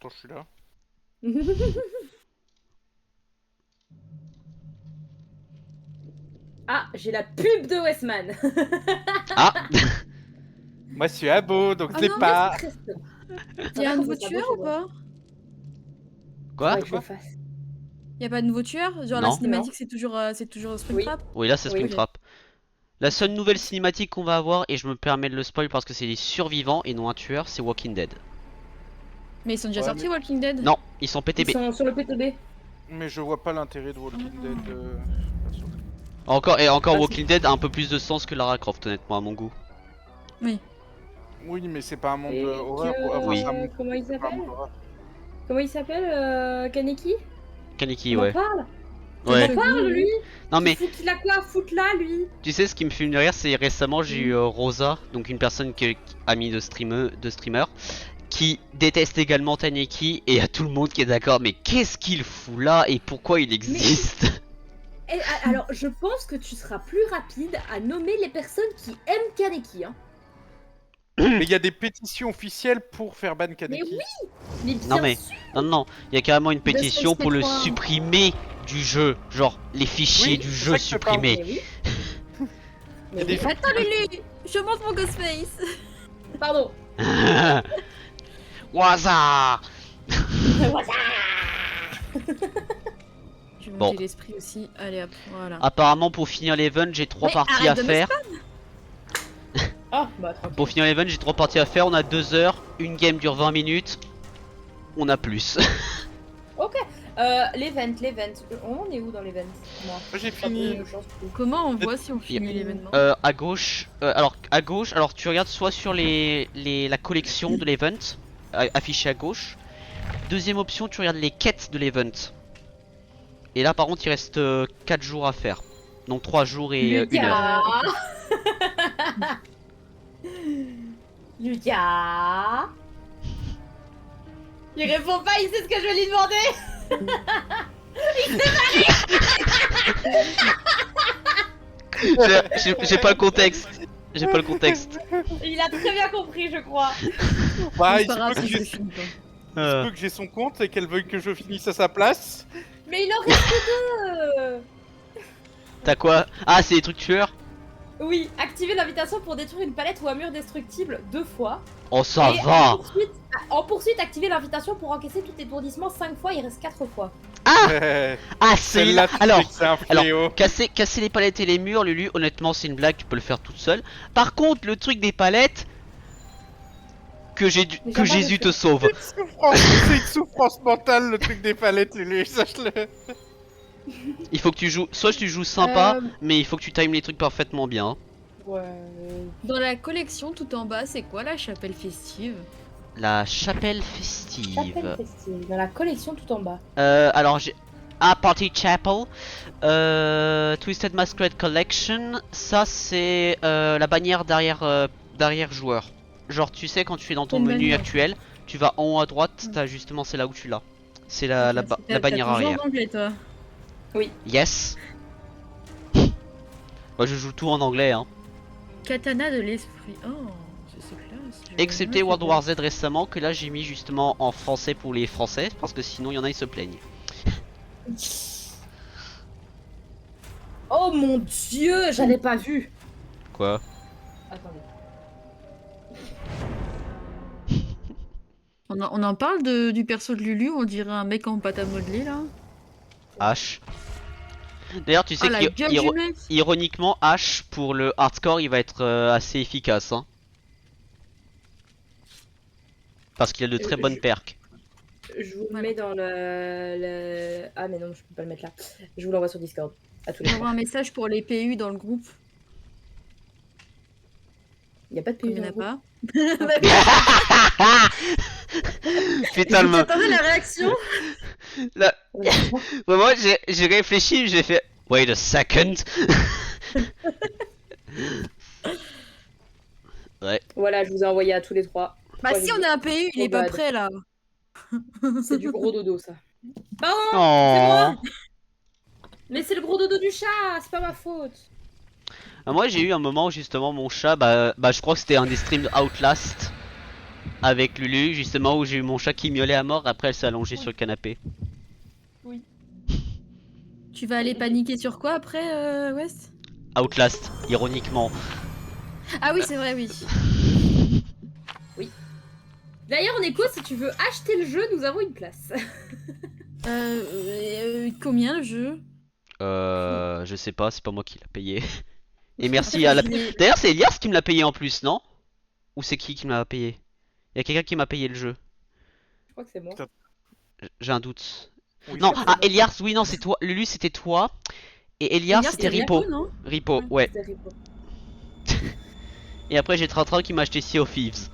quand je suis là. Ah, j'ai la pub de Westman. Ah. Moi, je suis abo, donc Ah c'est non, pas. Il y a un nouveau tueur ou pas? Quoi? Faudrait que je le fasse. Il y a pas de nouveau tueur? Genre la Non. cinématique c'est toujours Springtrap? Oui, là c'est Oui. Springtrap. La seule nouvelle cinématique qu'on va avoir, et je me permets de le spoil parce que c'est des survivants et non un tueur, c'est Walking Dead. Mais ils sont déjà Ouais, sortis Walking Dead? Non, ils sont Ils PTB. sont sur le PTB. Mais je vois pas l'intérêt de Walking Dead. Encore et encore Ah, Walking Dead a un peu plus de sens que Lara Croft honnêtement à mon goût. Oui. Oui, mais c'est pas un monde Et horreur. que- Pour avoir Oui. ça, un monde- Comment il c'est pas un s'appelle? monde horreur. Comment il s'appelle Kaneki? Kaneki, On en ouais. parle? Ouais. On en parle, lui? Non mais Qu'il a quoi à foutre là, lui? tu sais ce qui me fait rire, c'est récemment j'ai eu Rosa, donc une personne amie de streamer, qui déteste également Kaneki et à tout le monde qui est d'accord. Mais qu'est-ce qu'il fout là et pourquoi il existe? Et, alors, je pense que tu seras plus rapide à nommer les personnes qui aiment Kaneki. Hein. Mais il y a des pétitions officielles pour faire ban Kaneki. Mais oui! Mais bien Non mais sûr. non, il y a carrément une pétition Space pour le P3. supprimer du jeu, genre les fichiers Oui, du c'est jeu ça que je te parle. supprimés. Mais oui. Il y a des gens Attends Lulu! Je montre mon Ghostface! Pardon. Waza. Je vais Bon. monter l'esprit aussi. Allez hop, voilà. Apparemment pour finir l'event j'ai 3 Mais parties à arrête de me faire. Ah, bah tranquille. Pour finir l'event j'ai 3 parties à faire, on a 2 heures, une game dure 20 minutes, on a plus. Ok. L'event. On en est où dans l'event? Moi. Moi, j'ai Pas fini. beaucoup de chance, du coup. Comment on voit si on finit l'événement? À gauche, alors tu regardes soit sur la collection de l'event, affichée à gauche. Deuxième option, tu regardes les quêtes de l'event. Et là par contre il reste 4 jours à faire. Donc 3 jours et 1 heure. Lucas. Il répond pas, il sait ce que je vais lui demander. J'ai pas le contexte. J'ai pas le contexte. Il a très bien compris, je crois. Bah, C'est il pas se grave peut que si je j'ai- finis pas. il se peut que j'ai son compte et qu'elle veuille que je finisse à sa place. Mais il en reste que deux. T'as quoi? Ah c'est des trucs tueurs? Oui, activer l'invitation pour détruire une palette ou un mur destructible 2 fois. Oh ça Et va. En poursuite, activer l'invitation pour encaisser tout étourdissement 5 fois, il reste 4 fois. Ah Celle-là, celui-là. tu sais Alors que c'est un fléau. casser les palettes et les murs, Lulu, honnêtement c'est une blague, tu peux le faire toute seule. Par contre le truc des palettes, que Mais j'en Jésus parle te sauve. C'est une souffrance mentale, le truc des palettes, lui, sache-le. Il faut que tu joues, soit tu joues sympa, Euh, mais il faut que tu times les trucs parfaitement bien. Ouais. Dans la collection tout en bas, c'est quoi la chapelle festive? La chapelle festive. Chapelle festive, dans la collection tout en bas. Alors j'ai Party Chapel, Twisted Masquerade Collection. Ça c'est la bannière derrière joueur. Genre tu sais quand tu es dans ton Une menu bannière. actuel, tu vas en haut à droite, t'as justement c'est là où tu l'as. C'est la bannière T'as toujours arrière. en anglais toi? Yes. Moi je joue tout en anglais hein. Katana de l'esprit. Oh, c'est classe. Excepté World War Z récemment que là j'ai mis justement en français pour les français parce que sinon il y en a ils se plaignent. Oh mon dieu, j'avais pas vu. Quoi? Attendez. On en parle du perso de Lulu, on dirait un mec en pâte à modeler là. H. D'ailleurs tu sais Ah la que gueule du mec. ironiquement H pour le hardcore il va être assez efficace hein. Parce qu'il a de très bonnes perks. Je vous le Voilà. mets dans le... Ah mais non, je peux pas le mettre là. Je vous l'envoie sur Discord. À tous les J'envoie un message pour les PU dans le groupe. Il y a pas de Comme PU il n'y en dans a le pas. Putain le J'attendais la réaction. là, groupe. vraiment j'ai réfléchi, j'ai fait wait a second. Ouais. Voilà, je vous ai envoyé à tous les trois. Bah si on a un PU, il est pas bad. prêt là. C'est du gros dodo ça. Pardon, c'est Oh. moi. Mais c'est le gros dodo du chat, c'est pas ma faute. Moi j'ai eu un moment où justement mon chat, bah je crois que c'était un des streams Outlast. Avec Lulu, justement, où j'ai eu mon chat qui miaulait à mort, après elle s'est allongée sur le canapé. Tu vas aller paniquer sur quoi après, West? Outlast, ironiquement. Ah oui, c'est vrai, oui. D'ailleurs, Neko, si tu veux acheter le jeu, nous avons une place. Combien le jeu? Je sais pas, c'est pas moi qui l'a payé. Et merci à la... D'ailleurs, c'est Elias qui me l'a payé en plus, non? Ou c'est qui me l'a payé? Il y a quelqu'un qui m'a payé le jeu. Je crois que c'est moi. J'ai un doute. Oui, Non, c'est ah, bon. Elias, oui, non, c'est toi. Lulu, c'était toi. Et Elias, Elias, c'était c'était Ripo. Ripo, non? Ripo, ouais. C'est Ripo. Et après, j'ai Tratra qui m'a acheté Sea of Thieves.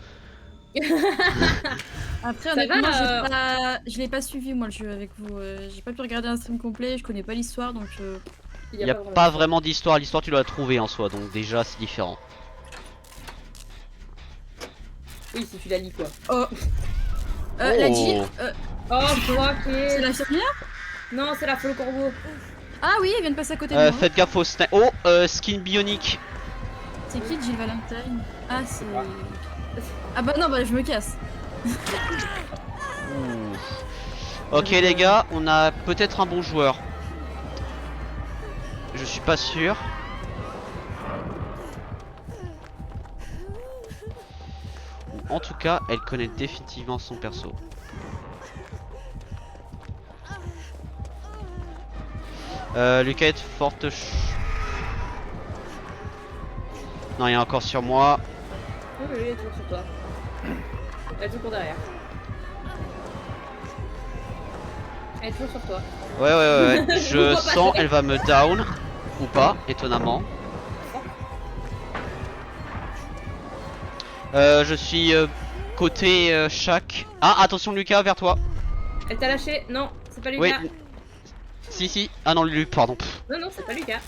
Après, Ça honnêtement, va, je l'ai pas suivi moi le jeu avec vous. J'ai pas pu regarder un stream complet, je connais pas l'histoire donc. Il y a pas vraiment d'histoire. L'histoire, tu dois la trouver en soi, donc déjà, c'est différent. Oui, si tu la lis, quoi. Oh. La Jill, Oh, fuck. c'est l'infirmière? Non, c'est la folle corbeau. Ah oui, elle vient de passer à côté de moi. Faites gaffe au snipe. Oh, skin bionique. C'est qui Jill Valentine? Ah, c'est. Ah bah non, bah je me casse. Ok, les gars, on a peut-être un bon joueur. Je suis pas sûr. En tout cas, elle connaît définitivement son perso. Lucas est forte. Non, il y a encore sur moi. Oui, oui, elle est toujours sur toi. Elle est toujours derrière. Elle est toujours sur toi. Ouais. Je sens, elle va me down. Ou pas, étonnamment. Je suis côté Shaq. Ah, attention Lucas, vers toi. Elle t'a lâché. Non, c'est pas Oui. Lucas. Si. Ah non, Lulu, pardon. Non, c'est pas Lucas.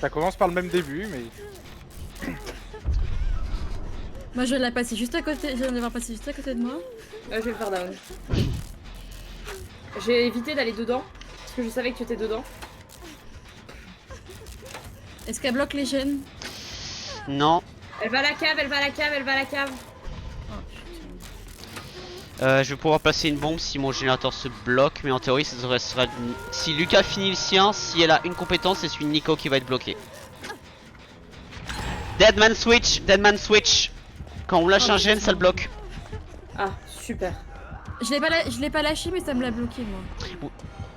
Ça commence par le même début, mais. Moi je viens de la passer juste à côté, je viens de la voir passer juste à côté de moi. Je vais le faire down. J'ai évité d'aller dedans. Parce que je savais que tu étais dedans. Est-ce qu'elle bloque les gènes? Non. Elle va à la cave, elle va à la cave, elle va à la cave. Oh putain. Je vais pouvoir placer une bombe si mon générateur se bloque, mais en théorie, ça sera... Si Lucas finit le sien, si elle a une compétence, c'est celui de Nico qui va être bloqué. Deadman switch. Quand on lâche un gène, ça le bloque. Ah, super. Je l'ai pas lâché, mais ça me l'a bloqué moi.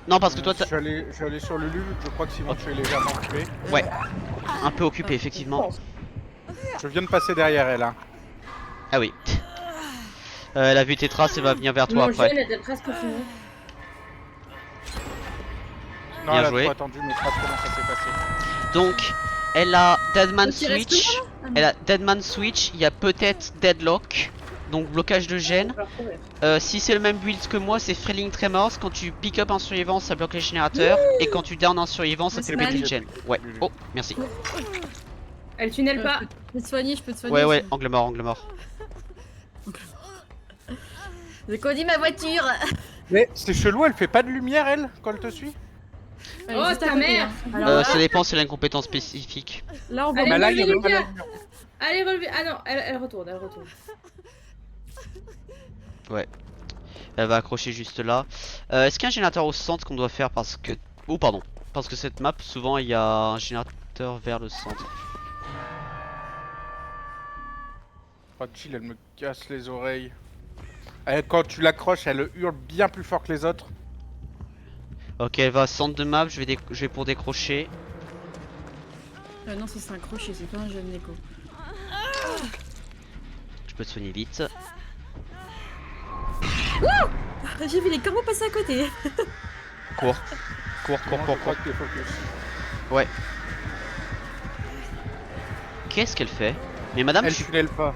Non, parce que toi, Je suis allé sur Lulu, je crois que Simon, tu es légèrement occupé. Ouais. Un peu occupé, effectivement. Je viens de passer derrière elle, hein. Ah oui. Elle a vu tes traces, elle va venir vers toi Mon après. gel était presque fini. Non, Bien elle a joué. trop attendu, mais pas comment ça s'est passé. Donc, elle a Deadman Donc, il reste switch. moi, là? Ah, non. Elle a Deadman switch, il y a peut-être Deadlock. Donc blocage de gène. Je vais la retrouver. Si c'est le même build que moi, c'est Thrilling Tremors. Quand tu pick up un survivant, ça bloque les générateurs. Et quand tu down un survivant, ça fait le Osman. build de gène. Ouais. Oh, merci. Elle tunnel pas. Je peux te soigner, je peux te soigner. Ouais, angle mort. J'ai conduit ma voiture. Mais c'est chelou, elle fait pas de lumière, elle, quand elle te suit. Elle est Oh, juste à ta côté, mère. hein. Alors Ça dépend si elle a une compétence spécifique. là, on voit Allez, Bah là, relevez il y avait les pas la gars. lumière. Allez, relevez. Ah non, elle retourne, Ouais. Elle va accrocher juste là. Est-ce qu'il y a un générateur au centre qu'on doit faire parce que... Oh pardon. Parce que cette map, souvent, il y a un générateur vers le centre. Oh, chill, elle me casse les oreilles. Quand tu l'accroches, elle hurle bien plus fort que les autres. Ok, elle va centre de map, je vais pour décrocher. non, ça c'est un crochet, c'est pas un jeune Neko. Je peux te soigner vite. J'ai vu les corbeaux passer à côté. Cours. Je crois que t'es focus. Ouais. Qu'est-ce qu'elle fait? Mais madame, Elle je suis... tunnel pas.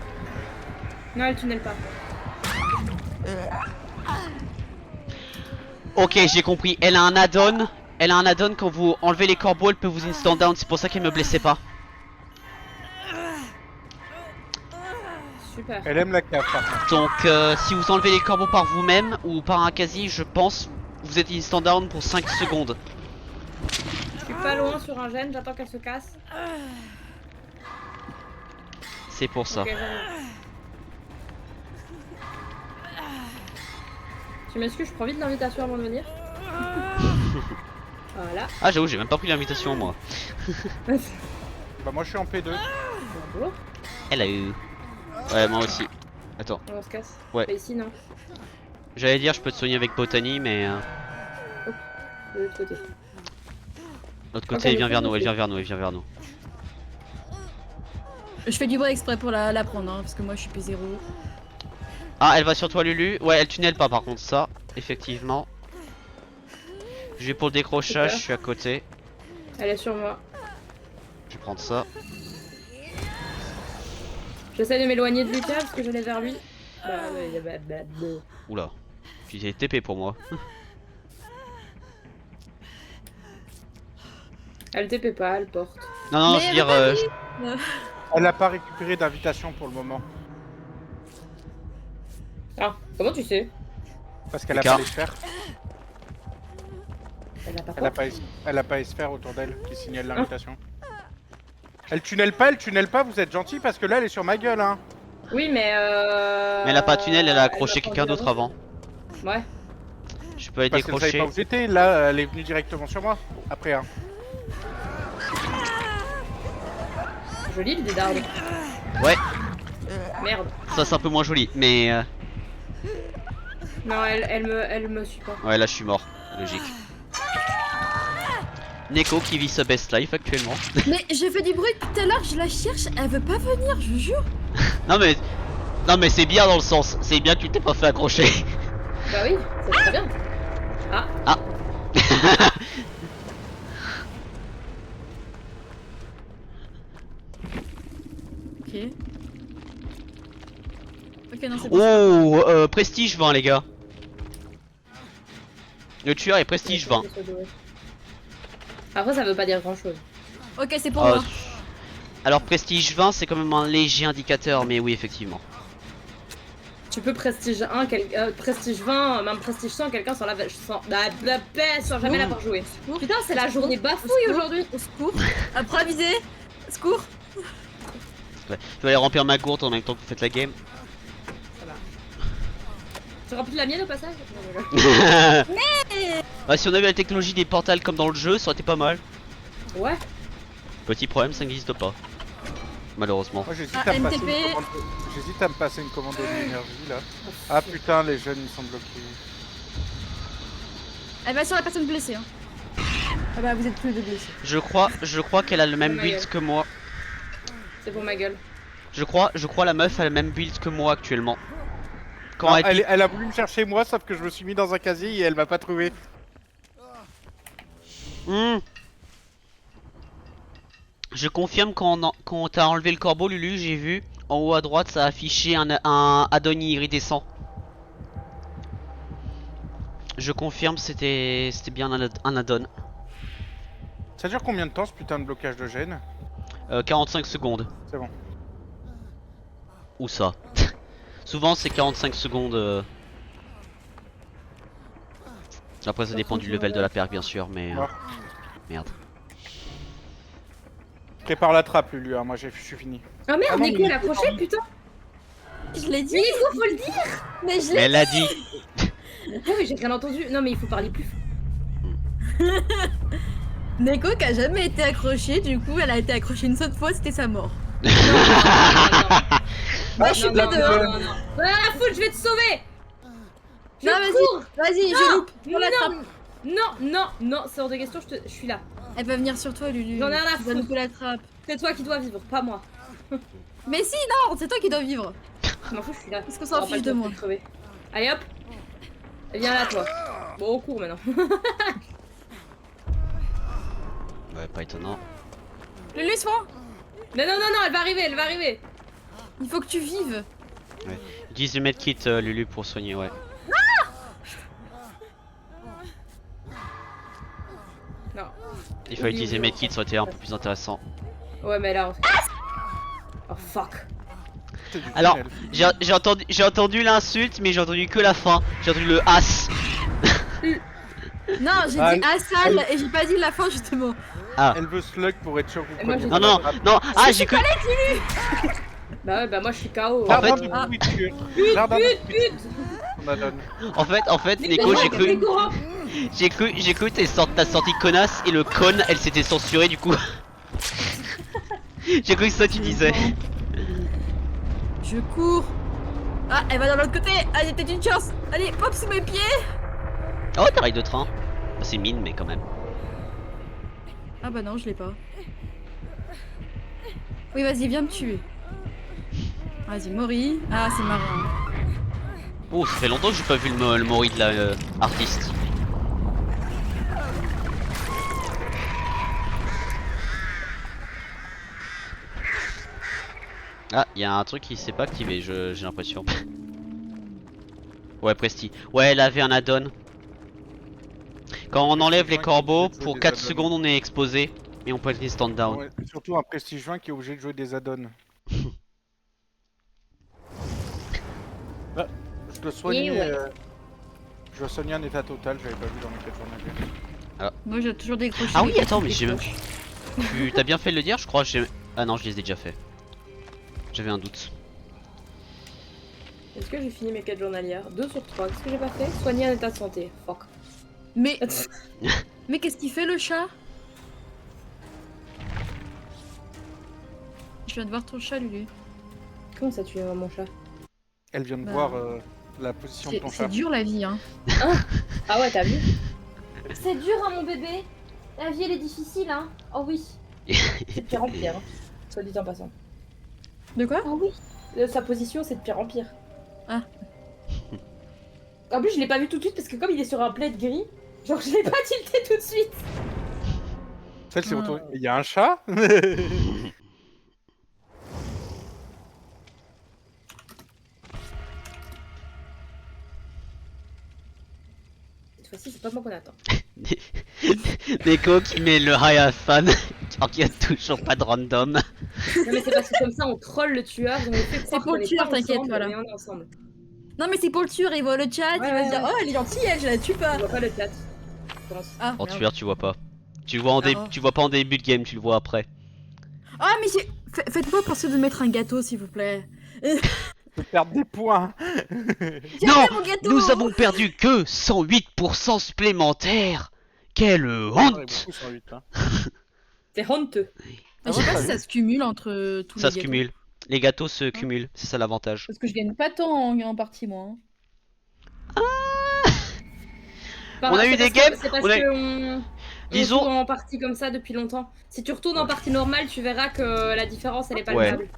Non, elle tunnel pas. Ok, j'ai compris. Elle a un add-on. Elle a un add-on quand vous enlevez les corbeaux, elle peut vous instant down. C'est pour ça qu'elle me blessait pas. Super. Elle aime la cave, par contre. Donc, si vous enlevez les corbeaux par vous-même ou par un quasi, je pense vous êtes instant down pour 5 secondes. Je suis pas loin sur un gène, j'attends qu'elle se casse. C'est pour ça. Ok, j'arrive. Tu m'excuses, je prends vite l'invitation avant de venir. Voilà. Ah j'avoue j'ai même pas pris l'invitation moi. Bah moi je suis en P2. Bonjour. Elle a eu. Ouais moi aussi. Attends. On se casse. Ouais. Pas ici, non. J'allais dire je peux te soigner avec Botany mais... De l'autre côté. De l'autre Ah, côté bah, il vient le vers coup, nous, il ok. vient vers nous, il vient vers nous. Je fais du bruit exprès pour la prendre, hein, parce que moi je suis P0. Ah elle va sur toi Lulu. Ouais elle tunnel pas par contre ça. Effectivement. Je vais pour le décrochage, Super. je suis à côté. Elle est sur moi. Je vais prendre ça. J'essaie de m'éloigner de Lucas parce que j'allais vers lui. Oula. Tu t'es TP pour moi. Elle TP pas, elle porte. Non non Mais je veux elle dire... a Elle a pas récupéré d'invitation pour le moment. Ah, comment tu sais? Parce qu'elle a Écart. pas les sphères. Elle a pas Elle a quoi? pas, elle a pas les sphères autour d'elle qui signalent l'invitation. Elle tunnel pas, vous êtes gentil parce que là elle est sur ma gueule hein. Oui, mais Mais elle a pas tunnel, elle a accroché va quelqu'un prendre d'autre la avant. route. Ouais. Je peux aller Parce qu'elle savait décrocher. pas où j'étais, là elle est venue directement sur moi. Après hein. Joli le dédard. Ouais, Merde. ça c'est un peu moins joli, mais... Non, elle me suit pas. Ouais là je suis mort, logique. Neko qui vit sa best life actuellement. Mais j'ai fait du bruit depuis tout à l'heure, je la cherche, elle veut pas venir, je vous jure. Non mais c'est bien dans le sens, c'est bien que tu t'es pas fait accrocher. Bah oui, c'est très bien. Ah, Ok. Ok, non, c'est bon. Oh, prestige 20 les gars. Le tueur est prestige 20. Après, ça veut pas dire grand chose. Ok, c'est pour Euh, moi. alors prestige 20 c'est quand même un léger indicateur, mais oui effectivement. Tu peux prestige 1, prestige 20, même prestige 100, quelqu'un sans la paix, sans jamais l'avoir joué. Secours. Putain, c'est la journée bafouille aujourd'hui. Au secours. Improvisé. Secours. Ouais. Je vais aller remplir ma gourde en même temps que vous faites la game. Ça va. Tu remplis la mienne au passage? Non, mais là. Ouais, si on avait la technologie des portals comme dans le jeu, ça aurait été pas mal. Ouais. Petit problème, ça n'existe pas. Malheureusement. Moi j'hésite Ah, à me passer MTP. une commande. J'hésite à me passer une commande d'énergie là. Ah putain les jeunes ils sont bloqués. Elle va sur la personne blessée. Hein. Ah bah vous êtes plus de blessés. Je crois qu'elle a le même ma build gueule. que moi. C'est pour ma gueule. Je crois la meuf a le même build que moi actuellement. Quand Non, elle... elle a voulu me chercher moi sauf que je me suis mis dans un casier et elle m'a pas trouvé. Je confirme quand t'as enlevé le corbeau Lulu, j'ai vu en haut à droite ça a affiché un Adonis iridescent. Je confirme c'était bien un addon. Ça dure combien de temps ce putain de blocage de gène? 45 secondes. C'est bon. Où ça? Souvent c'est 45 secondes. Après ça dépend du level de la perque bien sûr mais... Ouais. Merde. Prépare la trappe Lulu hein, moi je suis fini. Oh merde, Ah non, Neko mais- elle a accroché, putain. Je l'ai dit. Mais il faut le dire. Mais je Mais l'ai elle a dit. Ah mais j'ai rien entendu. Non mais il faut parler plus fort. Neko qui a jamais été accrochée, du coup elle a été accrochée une seule fois, c'était sa mort. Non, non, non, Bah je suis non, pas non, dehors. non, non, non. Voilà la foule, je vais te sauver. Je Non cours. vas-y, Non, je loupe. Prends la trappe. non, c'est hors de question, je suis là. Elle va venir sur toi Lulu. J'en ai rien à Tu vas foutre. louper la trappe. C'est toi qui dois vivre, pas moi. Mais si, non, c'est toi qui dois vivre. Je m'en fous, je suis là. Est-ce qu'on T'auras s'en pas fiche le de temps moi? te crever. Allez hop. Viens là toi. Bon, au cours maintenant. Ouais pas étonnant. Lulu, soin. Non, elle va arriver. Il faut que tu vives. Utilise le medkit Lulu pour soigner ouais. Non. Il faut utiliser le medkit, ça aurait été un peu plus intéressant. Ouais, mais là. Oh fuck. C'est du Alors, tunnel. j'ai entendu l'insulte, mais j'ai entendu que la fin. J'ai entendu le as. Non, j'ai Ah, dit Assal et j'ai pas dit la fin justement. Elle veut slug pour être sûr que vous Et moi, preniez j'ai- pas Non, non, la trappe. non. Ah, j'ai cru. Bah ouais, bah moi je suis KO. En fait- Jardin de Ah. pourriture. Pute, Jardin de pute, pute. ton add-on. En fait, Neko, j'ai cru que t'as sorti connasse et le con, elle s'était censurée du coup. J'ai cru que ça tu disais. Je cours. Ah, elle va dans l'autre côté. Allez, peut-être une chance. Allez, hop, sous mes pieds. Oh, t'as rail de train. Bah, c'est mine, mais quand même. Ah bah non, je l'ai pas. Oui, vas-y, viens me tuer. Vas-y, Mori. Ah, c'est marrant. Oh, ça fait longtemps que j'ai pas vu le Mori de la artiste. Ah, il y a un truc qui s'est pas activé, j'ai l'impression. Ouais, Presti. Ouais, elle avait un add-on. Quand on enlève les corbeaux, pour 4 secondes on est exposé et on peut être stand down. Ouais, surtout un prestige 20 qui est obligé de jouer des add-ons. Bah, je dois soigner. ouais. Je dois soigner un état total, j'avais pas vu dans mes 4 journaliers. Moi, j'ai toujours décroché. Ah les oui, attends, mais des j'ai même. cloches. Tu t'as bien fait de le dire, je crois. Ah non, je les ai déjà fait. J'avais un doute. Est-ce que j'ai fini mes quêtes journalières? 2 sur 3. Qu'est-ce que j'ai pas fait? Soigner un état de santé. Fuck. Mais. Mais qu'est-ce qu'il fait le chat? Je viens de voir ton chat, Lulu. Comment ça tu es mon chat? Elle vient de Bah, voir la position de ton C'est chat. dur la vie, hein. Ah ouais, t'as vu? C'est dur, hein, mon bébé. La vie, elle est difficile, hein. Oh oui. C'est de pire en pire, hein. Soit dit en passant. De quoi? Ah oui. Sa position, c'est de pire en pire. Ah. En plus, je l'ai pas vu tout de suite parce que comme il est sur un plaid gris, genre je l'ai pas tilté tout de suite. Celle, c'est Ah. auto. Il y a un chat. Cette fois-ci, c'est pas moi qu'on attend. Neko qui met le high fan. Alors qu'il y a toujours pas de random. Non mais c'est parce que comme ça, on troll le tueur, on fait croire pour qu'on le est tueur, pas t'inquiète, ensemble, voilà. mais on est ensemble. Non, mais c'est pour le tueur, il voit le chat, il va se dire, ouais. oh, elle est gentille, elle, je la tue pas. On voit pas le chat. Je pense. Ah, En merde. tueur, tu vois pas. Tu le vois en Ah. tu vois pas en début de game, tu le vois après. Ah, mais faites-moi penser de mettre un gâteau, s'il vous plaît. Je peux perdre des points. Non, mon gâteau. nous avons perdu que 108% supplémentaires. Quelle J'en ai honte! beaucoup sur 8, hein. C'est honteux. Je sais pas si ça se cumule entre tous Ça les se gâteaux. cumule. Les gâteaux se cumulent, c'est ça l'avantage. Parce que je gagne pas tant en partie, moi. hein. Enfin, On a c'est eu des parce games, C'est parce on a- qu'on Disons- joue en partie comme ça depuis longtemps. Si tu retournes en partie normale, tu verras que la différence, elle est Ouais. palpable.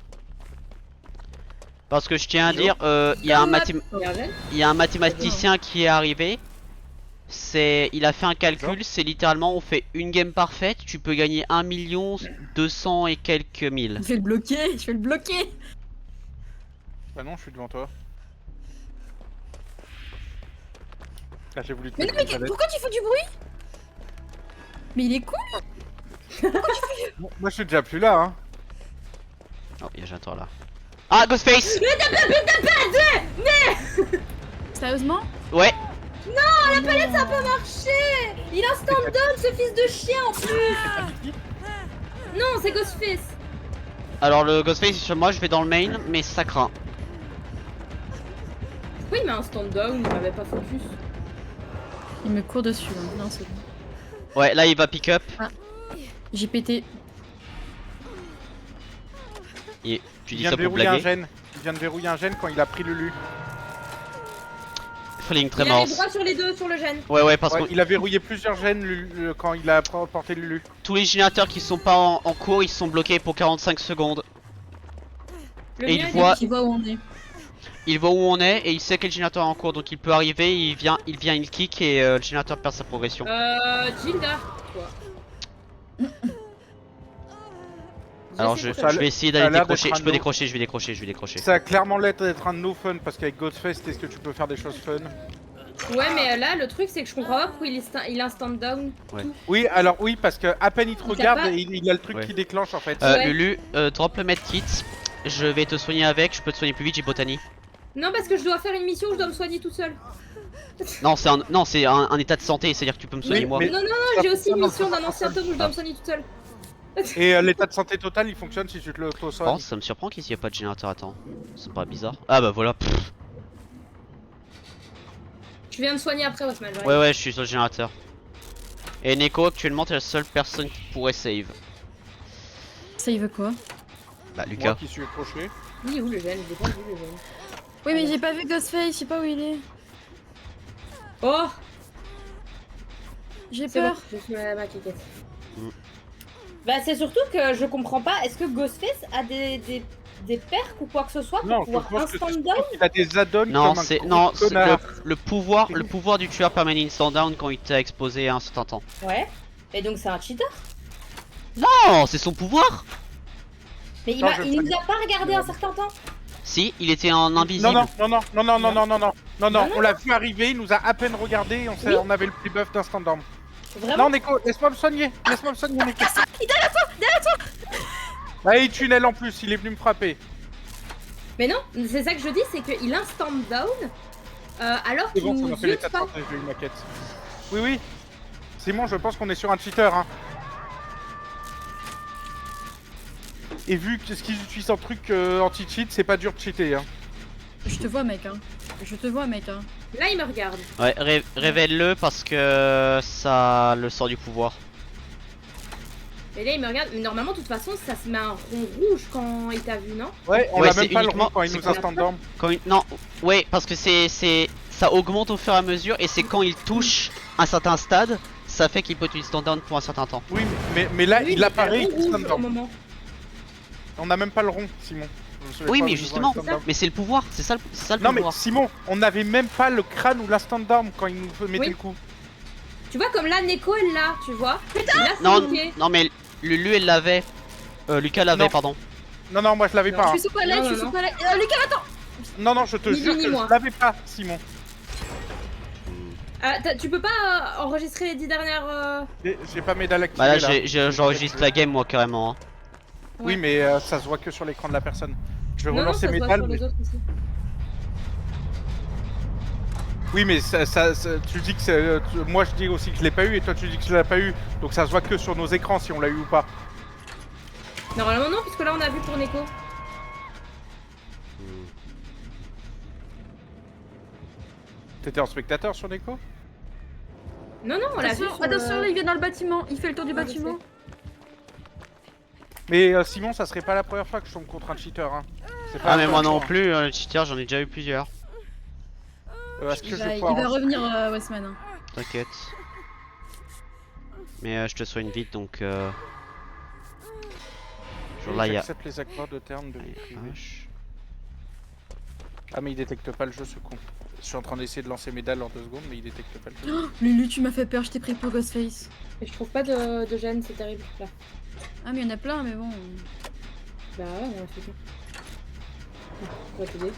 Parce que je tiens à dire, il y a un Regardez. il y a un mathématicien qui est arrivé. Il a fait un calcul, c'est littéralement on fait une game parfaite, tu peux gagner 1 200 et quelques mille. Je vais le bloquer, je vais le bloquer. Bah non, je suis devant toi. Là, j'ai voulu te Mais non, mettre mais une palette. pourquoi tu fais du bruit? Mais il est cool. Bon, moi, je suis déjà plus là, hein. Oh, il y a Géniteur là. Ah, Ghostface! Sérieusement? Ouais, La palette, ça a pas marché. Il a stand down, ce fils de chien, en plus. Non, c'est Ghostface. alors le Ghostface sur moi, je vais dans le main, mais ça craint. Pourquoi il met un stand down? Il m'avait pas focus. Il me court dessus. Hein. Non, c'est bon. Ouais, là il va pick up. J'ai pété. Et tu Il dis vient ça de pour verrouiller un blaguer. gène. Il vient de verrouiller un gène quand il a pris Lulu. Feeling très Il a les mince. bras sur les deux, sur le gène. Ouais, parce Ouais, que il a verrouillé plusieurs gènes quand il a porté Lulu. tous les générateurs qui sont pas en cours, ils sont bloqués pour 45 secondes. Le Et mien, il voit- Tu vois où on est. Il voit où on est et il sait quel générateur est en cours, donc il peut arriver, il vient, il kick et le générateur perd sa progression. Gilda, toi. Alors J'essaie je de- vais essayer ça a d'aller l'air décrocher, d'être je peux un décrocher, je vais décrocher. Ça a clairement l'air d'être un no fun parce qu'avec Ghostface, est-ce que tu peux faire des choses fun? Ouais, mais là, le truc, c'est que je comprends pas pourquoi il a un stand down. Oui, alors oui, parce que à peine il te Il regarde, t'a pas- il a le truc Ouais. qui déclenche en fait. Ouais. Lulu, drop le medkit, je vais te soigner avec, je peux te soigner plus vite, j'ai botanie. Non, parce que je dois faire une mission où je dois me soigner toute seule. Non, c'est un état de santé, c'est-à-dire que tu peux me soigner Oui, moi. mais- Non, j'ai aussi une mission d'un ancien tome où je dois me soigner toute seule. Et l'état de santé total, il fonctionne si tu te Par l'auto-soignes. contre, ça me surprend qu'ici y a pas de générateur, attends. C'est pas bizarre. Ah bah voilà. Pff. Je viens de soigner après Osman. Ouais, ouais, je suis sur le générateur. Et Neko, actuellement, t'es la seule personne qui pourrait save. Ça, il veut quoi? Bah, Moi Lucas. qui suis accroché. Oui, où le gène? J'ai pas vu le gène. Oui, mais j'ai pas vu Ghostface, je sais pas où il est. Oh, J'ai c'est bon, peur. je suis ma cliquette. Mm. Bah, c'est surtout que je comprends pas. Est-ce que Ghostface a des perks ou quoi que ce soit pour Non, je pouvoir pense que instant c'est down? surtout qu'il a des add-ons Non, comme un c'est gros non, c'est connard. le pouvoir du tueur permet instant down quand il t'a exposé à un certain temps. Ouais. Et donc c'est un cheater. Non, c'est son pouvoir. Mais il, Non, il nous a pas regardé un certain temps. Si, il était en invisible. Non, on l'a vu arriver, il nous a à peine regardé, Oui. on avait le petit buff d'instant down. Vraiment? Non, Neko, laisse-moi me soigner, Neko. Il est derrière toi. Bah, il tunnel en plus, il est venu me frapper. Mais non, c'est ça que je dis, c'est qu'il instant down alors C'est qu'il bon, ça nous m'a fait les use 4 pas. j'ai eu ma quête. Oui, oui. Simon, je pense qu'on est sur un cheater, hein. Et vu que ce qu'ils utilisent en truc anti-cheat, c'est pas dur de cheater, hein. Je te vois, mec, hein. Je te vois, mec, hein. Là, il me regarde. Ouais, révèle-le parce que ça le sort du pouvoir. Et là, il me regarde. Mais normalement, de toute façon, ça se met un rond rouge quand il t'a vu, non? Ouais, on Ouais, a c'est même pas le uniquement- rond quand il c'est nous qu'on a instant pas. down. Quand il... Non, ouais, parce que ça augmente au fur et à mesure et c'est quand il touche un certain stade, ça fait qu'il peut utiliser instant down pour un certain temps. Oui, mais là, Oui, il mais apparaît, le il rond instant rouge au down. moment. On a même pas le rond, Simon. Je savais Oui, pas mais où justement, nous instant down. mais c'est le pouvoir, c'est ça, c'est ça le Non, mais pouvoir. Simon, on n'avait même pas le crâne ou l'instant down quand il nous mettait Oui. le coup. Tu vois, comme là, Neko, elle l'a, tu vois. Putain! Là, c'est Non, ok. non, mais Lulu elle l'avait. Lucas l'avait, Non. pardon. Non, moi je l'avais Non, pas. Je Hein. suis sous palette, Non, je suis non, sous palette. Lucas, attends! Non, je te Ni jure lui, ni que moi. je l'avais pas, Simon. Tu peux pas enregistrer les 10 dernières. J'ai pas mes dalles activées Bah là, là. j'enregistre la game moi carrément. Hein. Oui, mais ça se voit que sur l'écran de la personne. Je vais Non, non, relancer ça se mes voit dalles. sur Mais... les autres aussi. Oui, mais tu dis que moi je dis aussi que je l'ai pas eu et toi tu dis que je l'ai pas eu. Donc ça se voit que sur nos écrans si on l'a eu ou pas. Normalement, non, puisque là, on a vu pour Neko. T'étais en spectateur sur Neko? Non, non, on l'a vu. Attention, Sur attention, là, il vient dans le bâtiment. Il fait le tour du Ouais, je bâtiment. Mais Simon, ça serait pas la première fois que je tombe contre un cheater. Hein. C'est pas Ah la mais moi première non fois, plus, le cheater j'en ai déjà eu plusieurs. Est-ce que je Il vais va pouvoir en- revenir, Westman. Hein. T'inquiète. Mais je te soigne vite donc Genre là il y a... J'accepte les accords de terme de vie privée. Vache. Ah mais il détecte pas le jeu ce con. Je suis en train d'essayer de lancer mes dalles en 2 secondes mais il détecte pas le jeu. Lulu, tu m'as fait peur, je t'ai pris pour Ghostface. Et je trouve pas de gêne, c'est terrible. Là. Ah, mais il y en a plein, mais bon. Bah ouais, on a fait tout. On va t'aider.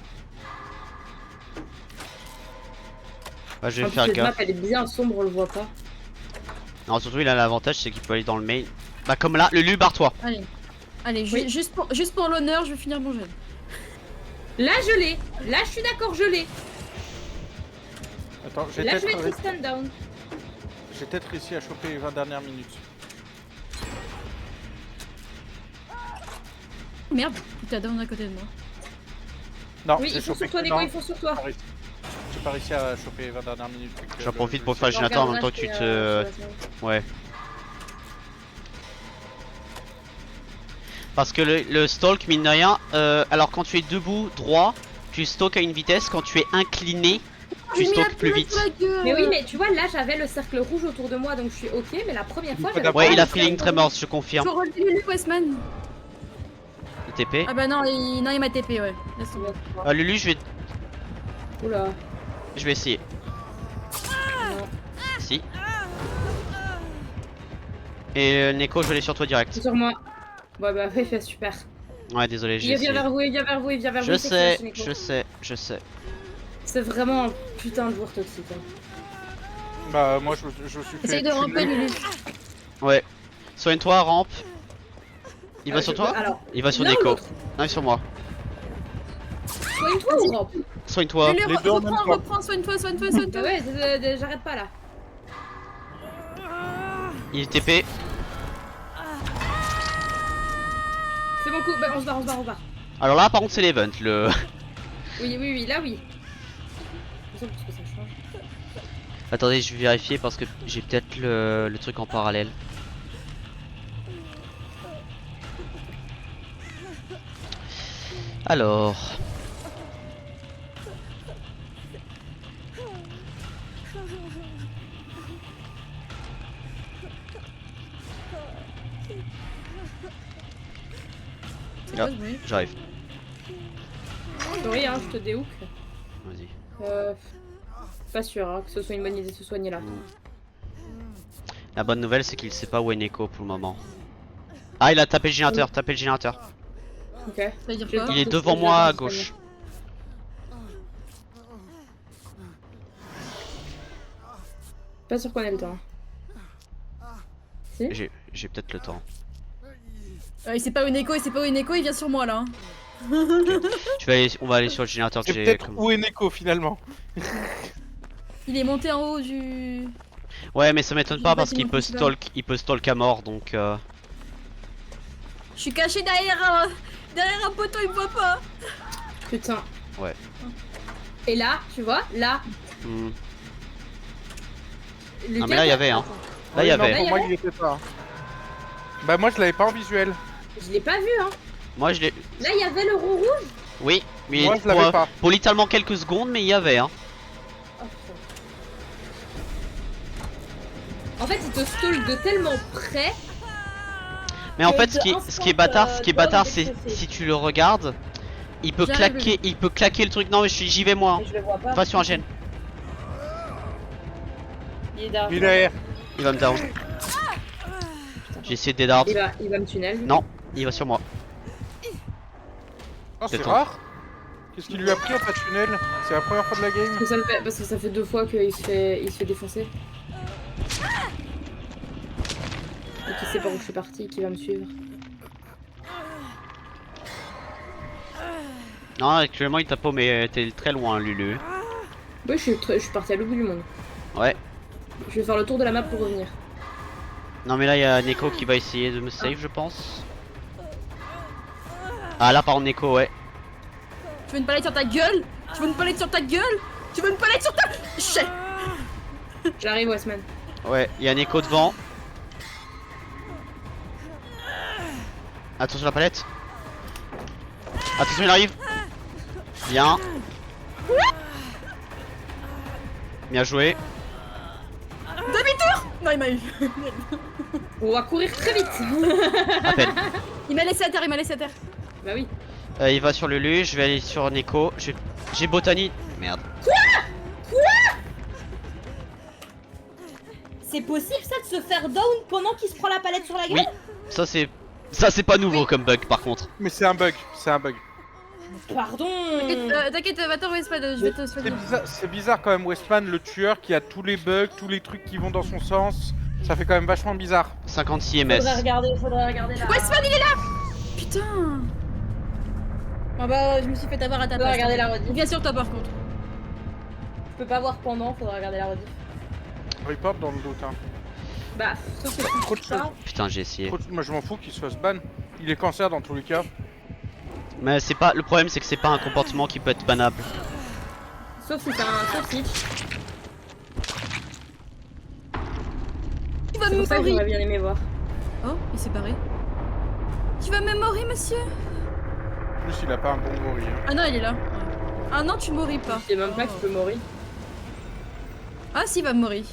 Bah je En vais plus, faire cette map, gaffe. elle est bien sombre, on le voit pas. Non surtout il a l'avantage c'est qu'il peut aller dans le main. Bah comme là, Lulu barre-toi. Allez. Allez, Oui. juste pour l'honneur, je vais finir mon jeu. Là, je l'ai. Là, je suis d'accord, je l'ai. Attends, j'ai Là, je vais peut-être être stand down. réussi à choper les 20 dernières minutes. Merde, putain, down à côté de moi. Non, Oui, j'ai ils font chopé sur toi, que- Neko, non, ils font sur toi. j'ai pas réussi à choper les 20 dernières minutes. vu que J'en le- profite le- pour faire le générateur en même temps que tu te... Ouais. Parce que le stalk, mine de rien, alors quand tu es debout, droit, tu stalk à une vitesse, quand tu es incliné, tu stalk plus vite. Mais oui, mais tu vois, là, j'avais le cercle rouge autour de moi, donc je suis ok, mais la première fois, j'avais Ouais, pas il a le feeling cercle très rouge. mort, je confirme. Faut relever Lulu, Westman. Le TP. Ah bah non, il m'a TP, ouais. Laisse tomber. Lulu, Oula. je vais essayer. Non. Si. Et Neko, je vais aller sur toi direct. C'est sur moi. Ouais, bah, ouais, super. Ouais, désolé, j'ai Il vient essayé. vers vous, il vient vers vous, il vient vers vous. Je c'est sais, clair, Neko. je sais. C'est vraiment un putain de joueur toxique. Hein. Bah moi je suis fait Essaye de tuer. ramper, Lulu. Ouais. Soigne-toi, rampe. Il va sur Je- toi Alors, Il va sur l'un ou Neko. l'autre Non, il est sur moi. Soigne-toi ou rampe? Soigne-toi. Lulu, les deux en même temps. reprends, soigne-toi. Bah ouais, j'arrête pas là. Il est TP. C'est mon coup, bah, on se barre. Alors là, par contre, c'est l'event. Le... Oui, là oui. De toute façon, parce que ça change. Attendez, je vais vérifier parce que j'ai peut-être le truc en parallèle. Alors... C'est Ah. quoi ce bruit? J'arrive, Oui, hein, je te déhook. vas-y. Pas sûr hein, que ce soit une bonne idée de se soigner là. La bonne nouvelle c'est qu'il sait pas où est Neko pour le moment. Ah, il a tapé le générateur, tapé le générateur. Ok. Ça veut dire Je- quoi? Il est c'est devant ce que moi à j'avais gauche. Pas sûr qu'on ait le temps. Si J'ai peut-être le temps. Il sait pas où est Neko, il sait pas où est Neko, il vient sur moi là. Hein. On va aller sur le générateur que C'est j'ai. peut-être où est Neko finalement. Il est monté en haut du... Ouais, mais ça m'étonne J'ai pas pas parce dit qu'il mon peut principal. stalk à mort donc. Je suis caché derrière un poteau, il me voit pas. Putain. Ouais. Et là, tu vois, là. Hmm. Le Non, mais gars, là, il y avait, hein. Là, il y Non, avait. pour moi il était pas. Bah moi je l'avais pas en visuel. Je l'ai pas vu, hein. Moi je l'ai. Là, il y avait le roux rouge. Oui, mais Moi je l'avais pas. pour littéralement quelques secondes, mais il y avait, hein. Oh, putain. En fait, il te stall de tellement près. Mais en Que fait, de ce qui est instant, bâtard, down c'est décroché. si tu le regardes, il peut J'arrive, claquer le truc. Non, mais j'y vais moi. Mais je le vois pas. Va sur un gène. Il est derrière. Il est. Il va me down. J'ai essayé de dédard. Il va me tunnel. lui. Non, il va sur moi. Oh, c'est Attends. rare. Qu'est-ce qu'il lui a pris en pas de tunnel? C'est la première fois de la game. Parce que ça fait 2 fois qu'il se fait défoncer. Et qu'il sait pas où je suis parti, qu'il va me suivre. Non, actuellement il t'a pas, mais t'es très loin, Lulu. Oui, je suis parti à l'autre bout du monde. Ouais. Je vais faire le tour de la map pour revenir. Non, mais là il y a Neko qui va essayer de me save, je pense. Ah, là par contre, Neko, ouais. Tu veux une palette sur ta gueule? Tu veux une palette sur ta gueule? Tu veux une palette sur ta... Chais. J'arrive, Westman. Ouais, il y a Neko devant. Attention la palette. Attention, il arrive. Bien. Bien joué. Demi-tour. Non, il m'a eu. On va courir très vite. À peine. Il m'a laissé à terre, il m'a laissé à terre. Bah oui. Il va sur Lulu, je vais aller sur Neko. J'ai Botany. Merde. C'est possible ça de se faire down pendant qu'il se prend la palette sur la gueule? Oui, ça c'est pas nouveau comme bug par contre. Mais c'est un bug. C'est un bug. Pardon. T'inquiète, va-t'en, Westman, je vais te soigner. C'est bizarre quand même, Westman, le tueur qui a tous les bugs, tous les trucs qui vont dans son sens. Ça fait quand même vachement bizarre. 56 ms. Faudrait regarder là. Westman, il est là. Putain. Ah bah, je me suis fait avoir à ta Faudrait place. regarder la rediff. Bien sûr, toi par contre. Je peux pas voir pendant, faudrait regarder la rediff. Report dans le doute. Hein. Bah, sauf que Trop de choses. Putain, j'ai essayé. Moi je m'en fous qu'il soit ban. Il est cancer dans tous les cas. Mais c'est pas. Le problème c'est que c'est pas un comportement qui peut être bannable. Sauf si t'as un sausage. Tu vas C'est me pour ça que j'aurais mourir. bien aimé voir. Oh, il s'est barré. Tu vas me mourir, monsieur? En plus il a pas un bon gorille. Hein. Ah non, il est là. Ouais. Ah non, tu mouris pas. Je sais même pas que tu peux mourir. Ah si, il va me mourir.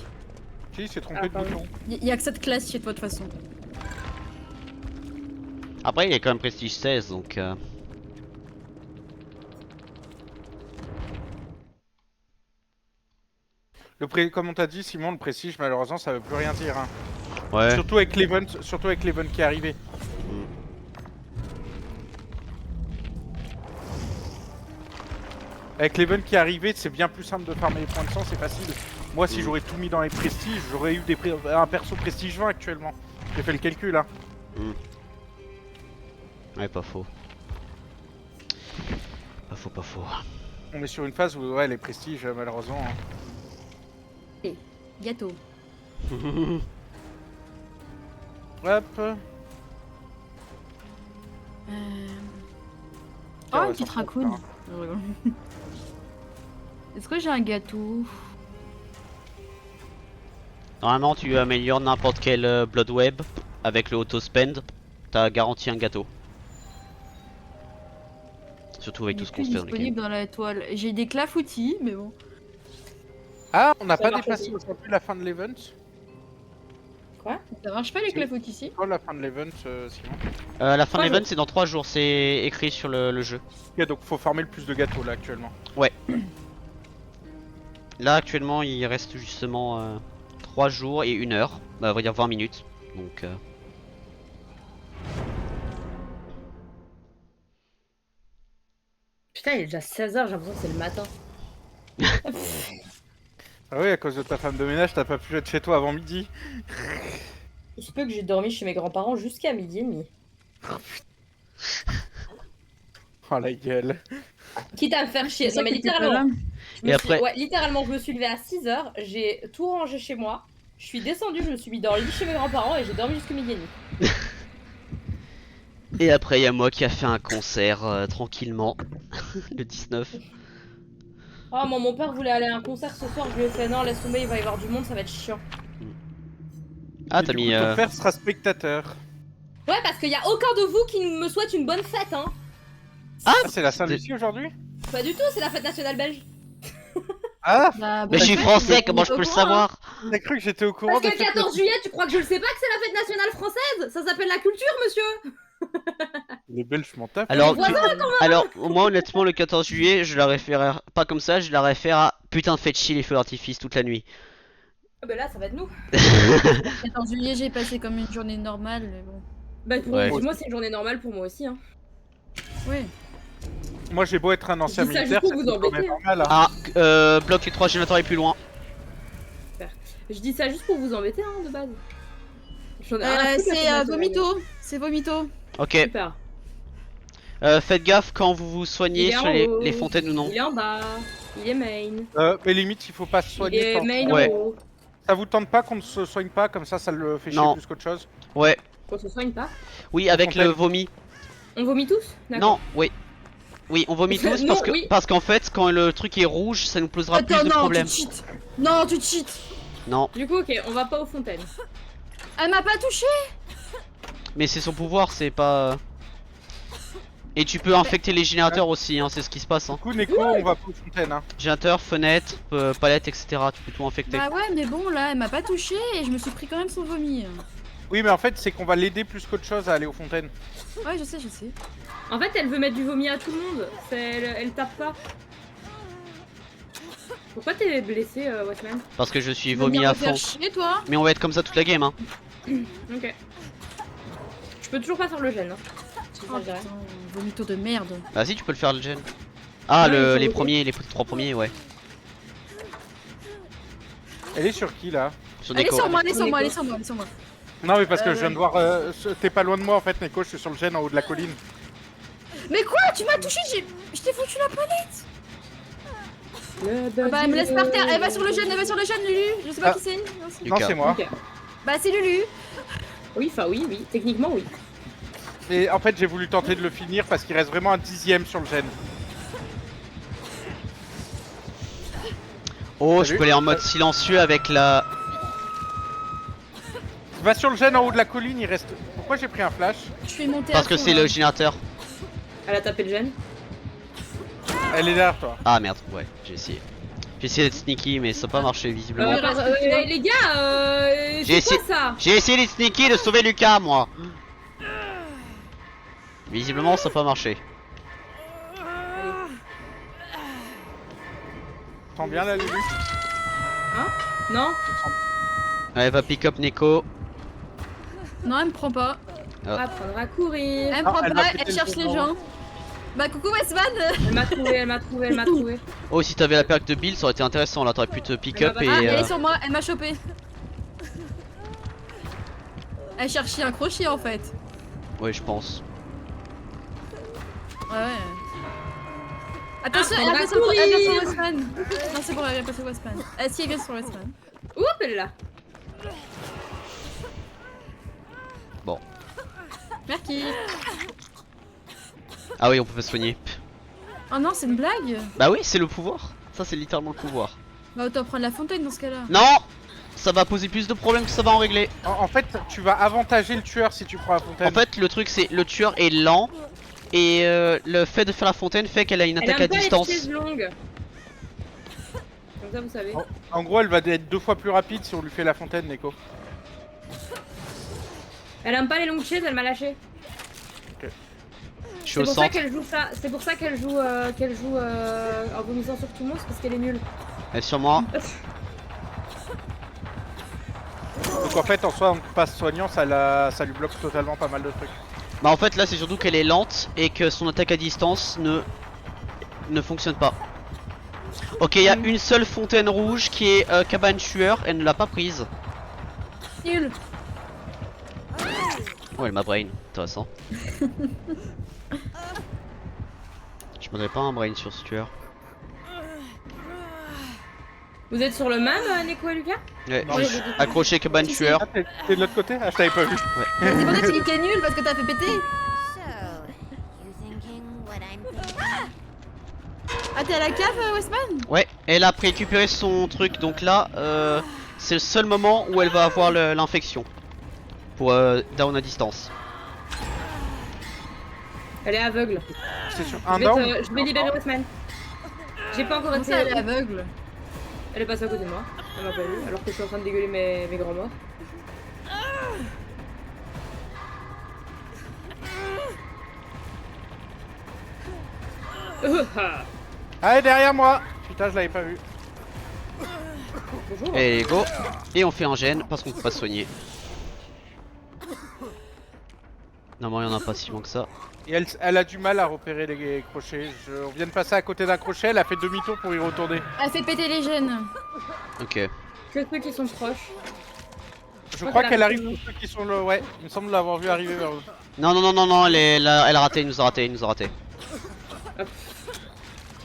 Si, il s'est trompé Ah, de pardon. bouton. Il y a que cette classe chez toi de toute façon. Après il est quand même prestige 16 donc. Comme on t'a dit, Simon, le prestige, malheureusement, ça veut plus rien dire. Hein. Ouais. Surtout avec l'event qui est arrivé. Avec l'event qui est arrivé, c'est bien plus simple de farmer les points de sang, c'est facile. Moi, si j'aurais tout mis dans les prestiges, j'aurais eu un perso prestige 20 actuellement. J'ai fait le calcul, hein. Ouais, pas faux. Pas faux. On est sur une phase où, ouais, les prestiges, malheureusement. Hein. Gâteau. Hop. Oh, ouais, une petite ça raccoon. prend, Est-ce que j'ai un gâteau? Normalement, tu améliores n'importe quel Blood Web avec le auto spend, t'as garanti un gâteau. Surtout avec Il tout est ce qu'on plus se fait dans les games. disponible dans la toile. J'ai des clafoutis, mais bon. Ah, on n'a Ça pas marche dépassé aussi. aujourd'hui la fin de l'event. Quoi? Ça marche pas les Si. clafoutis ici? Quand la fin de l'event, sinon. La fin de 3 l'event jours. c'est dans 3 jours, c'est écrit sur le jeu. Ok, donc faut farmer le plus de gâteaux là actuellement. Là actuellement il reste justement 3 jours et 1 heure, bah, on va dire 20 minutes. Donc Putain, il est déjà 16h, j'ai l'impression que c'est le matin. Ah oui, à cause de ta femme de ménage, t'as pas pu être chez toi avant midi. Il se peut que j'ai dormi chez mes grands-parents jusqu'à 12h30. Oh la gueule. Quitte à me faire chier. Non mais T'étais pas littéralement. là. Je me Et suis- après- Ouais, littéralement, je me suis levée à 6h, j'ai tout rangé chez moi. Je suis descendue, je me suis mis dans le lit chez mes grands-parents et j'ai dormi jusqu'à 12h30. Et après il y a moi qui a fait un concert tranquillement le 19. Oh, moi, mon père voulait aller à un concert ce soir, je lui ai fait non, laisse tomber, il va y avoir du monde, ça va être chiant. Ah Et t'as du mis coup, ton père sera spectateur. Ouais, parce qu'il y a aucun de vous qui me souhaite une bonne fête, hein. Ah, c'est la Saint-Lucie aujourd'hui? Pas du tout, c'est la fête nationale belge. Ah, Bah, Mais je suis ouais, français, mais comment on je est peux le au courant, hein. savoir? t'as cru que j'étais au courant Parce des que le fêtes 14 juillet, tu crois que je le sais pas que c'est la fête nationale française? Ça s'appelle la culture, monsieur. Les Belges m'en tapent. Alors, Les voisins, alors moi honnêtement le 14 juillet je la réfère pas comme ça, je la réfère à putain faites chier les feux d'artifice toute la nuit. Ah bah là, ça va être nous. 14 juillet, j'ai passé comme une journée normale, mais bon. Bah pour Ouais. moi, c'est une journée normale pour moi aussi, hein. Ouais. Moi j'ai beau être un ancien Je dis ça militaire, juste c'est pour vous une journée embêter, hein. normale. Hein. Ah bloque les 3 générateurs les plus loin. Je dis ça juste pour vous embêter, hein, de base. J'en ai rien à foutre, la fête C'est nationale. Vomito. C'est Vomito. Ok, Super. faites gaffe quand vous vous Il soignez est en sur haut. les fontaines ou non. Il est en bas. Il est main. Mais limite, il faut pas se Il soigner. est tant- main Ouais. en haut. Ça vous tente pas qu'on ne se soigne pas, comme ça le fait chier Non. plus qu'autre chose? Ouais, Qu'on se soigne pas. oui avec le fontaine. vomi. On vomit tous? D'accord. Non, oui. Oui, on vomit tous Non, parce que oui. parce qu'en fait quand le truc est rouge ça nous posera plus Attends, de non, problèmes. tu cheats. Non, tu cheats. Non, Du coup, ok, on va pas aux fontaines. Elle m'a pas touché. mais c'est son pouvoir, c'est pas... Et tu peux infecter les générateurs aussi, hein, c'est ce qui se passe. Hein. Du coup, Neko, on va pas aux fontaines. Hein. Générateurs, fenêtres, palettes, etc. Tu peux tout infecter. Bah ouais, mais bon, là, elle m'a pas touché et je me suis pris quand même son vomi. Oui, mais en fait, c'est qu'on va l'aider plus qu'autre chose à aller aux fontaines. Ouais, je sais, je sais. En fait, elle veut mettre du vomi à tout le monde. Elle tape pas. Pourquoi t'es blessé, Watchman? Parce que je suis Tu veux vomi venir à me faire fond. chier, toi. Mais on va être comme ça toute la game. Hein. Ok. Je peux toujours pas faire le gène. Hein. C'est ça, Oh je dirais. putain, vomito de merde. Bah si, tu peux le faire le gen. Ah, Ouais, il faut les voter. premiers, les 3 premiers, ouais. Elle est sur qui là? Sur Allez Neko. sur moi, allez sur Neko. moi, allez sur moi, allez sur moi. Non, mais parce que Ouais. je viens de voir. T'es pas loin de moi en fait, Neko, je suis sur le gène en haut de la colline. Mais quoi? Tu m'as touché, je t'ai foutu la palette. Bah, elle me laisse par terre. Elle va sur le jeune, Lulu. Je sais pas Ah. qui c'est. Non, Lucas. c'est moi. Ok. Bah, c'est Lulu. Oui, enfin oui, oui. Techniquement, oui. Et en fait, j'ai voulu tenter de le finir parce qu'il reste vraiment un 10ème sur le gène. Oh, je Salut. peux aller en mode silencieux avec la... Va sur le gène en haut de la colline, il reste. Pourquoi j'ai pris un flash? Je suis montée Parce à que fond, c'est là. le générateur. Elle a tapé le gène. Elle est derrière toi. Ah merde, ouais, j'ai essayé. J'ai essayé d'être sneaky mais ça n'a pas marché visiblement. Les gars, J'ai c'est essayé- quoi ça? J'ai essayé d'être sneaky de sauver Lucas moi. Visiblement ça n'a pas marché. T'entends bien la Lulu? Non? Allez, va pick up Neko. Non, elle me prend pas. Apprendre à courir. Elle me Ah, prend elle pas, m'a pété elle le cherche les devant. gens. Bah, coucou Westman. Elle m'a trouvé, elle m'a trouvé, elle m'a trouvé. Oh, si t'avais la perque de Bill ça aurait été intéressant là, t'aurais pu te pick Elle up m'a et... pas- Ah, elle euh, est sur moi, elle m'a chopé. Elle cherchait un crochet en fait. Ouais, je pense. Ouais, ouais. Attention, Ah, elle on va vient sur courir. Westman. Non, c'est bon, elle vient pas sur Westman. Si, elle vient sur Westman. Oup, elle est là. Bon. Merci. Ah oui, on peut pas se soigner. Oh non, c'est une blague. Bah oui, c'est le pouvoir. Ça c'est littéralement le pouvoir. Bah, autant prendre la fontaine dans ce cas-là. Non. ça va poser plus de problèmes que ça va en régler. En fait, tu vas avantager le tueur si tu prends la fontaine. En fait, le truc c'est le tueur est lent et le fait de faire la fontaine fait qu'elle a une attaque à distance. Elle aime pas les chaises longues. Comme ça, vous savez. En gros, elle va être 2 fois plus rapide si on lui fait la fontaine, Neko. Elle aime pas les longues chaises, elle m'a lâché. Je suis C'est au pour ça centre. qu'elle joue ça. C'est pour ça qu'elle joue en vomissant sur tout le monde, c'est parce qu'elle est nulle. Elle est sur moi. Donc en fait, en soi, on passe soignant, ça lui bloque totalement pas mal de trucs. Bah en fait là c'est surtout qu'elle est lente et que son attaque à distance ne fonctionne pas. Ok, il y a une seule fontaine rouge qui est cabane tueur, elle ne l'a pas prise. Nul. Oh elle m'a brain, intéressant. Je m'en avais pas un brain sur ce tueur. Vous êtes sur le même, Neko et Lucas? Ouais, Non, juste accroché cabane Si, si. tueur. Ah, t'es de l'autre côté? Ah, je t'avais pas vu. C'est pour ça que tu dis que t'es nul parce que t'as fait péter. So, you thinking what I'm thinking? Ah, t'es à la cave, Westman? Ouais, elle a récupéré son truc donc là c'est le seul moment où elle va avoir l'infection. Pour down à distance. Elle est aveugle. C'est sur un down. Je vais libérer Westman. J'ai pas encore Comment été. ça, elle est aveugle? Elle est passée à côté de moi. Elle m'a pas vu alors que je suis en train de dégueuler mes grands morts. Allez, derrière moi. Putain, je l'avais pas vu. Bonjour. Et go. Et on fait un gène parce qu'on peut pas se soigner. Non mais il y en a pas si bon que ça. Et elle a du mal à repérer les crochets. On vient de passer à côté d'un crochet, elle a fait demi-tour pour y retourner. Elle fait péter les gènes. Ok. Que ceux qui sont proches. Je crois qu'elle arrive pour ceux qui sont là. Ouais, il me semble l'avoir vu arriver vers eux. Non non non non non, elle est là, elle a raté, elle nous a raté, elle nous a raté.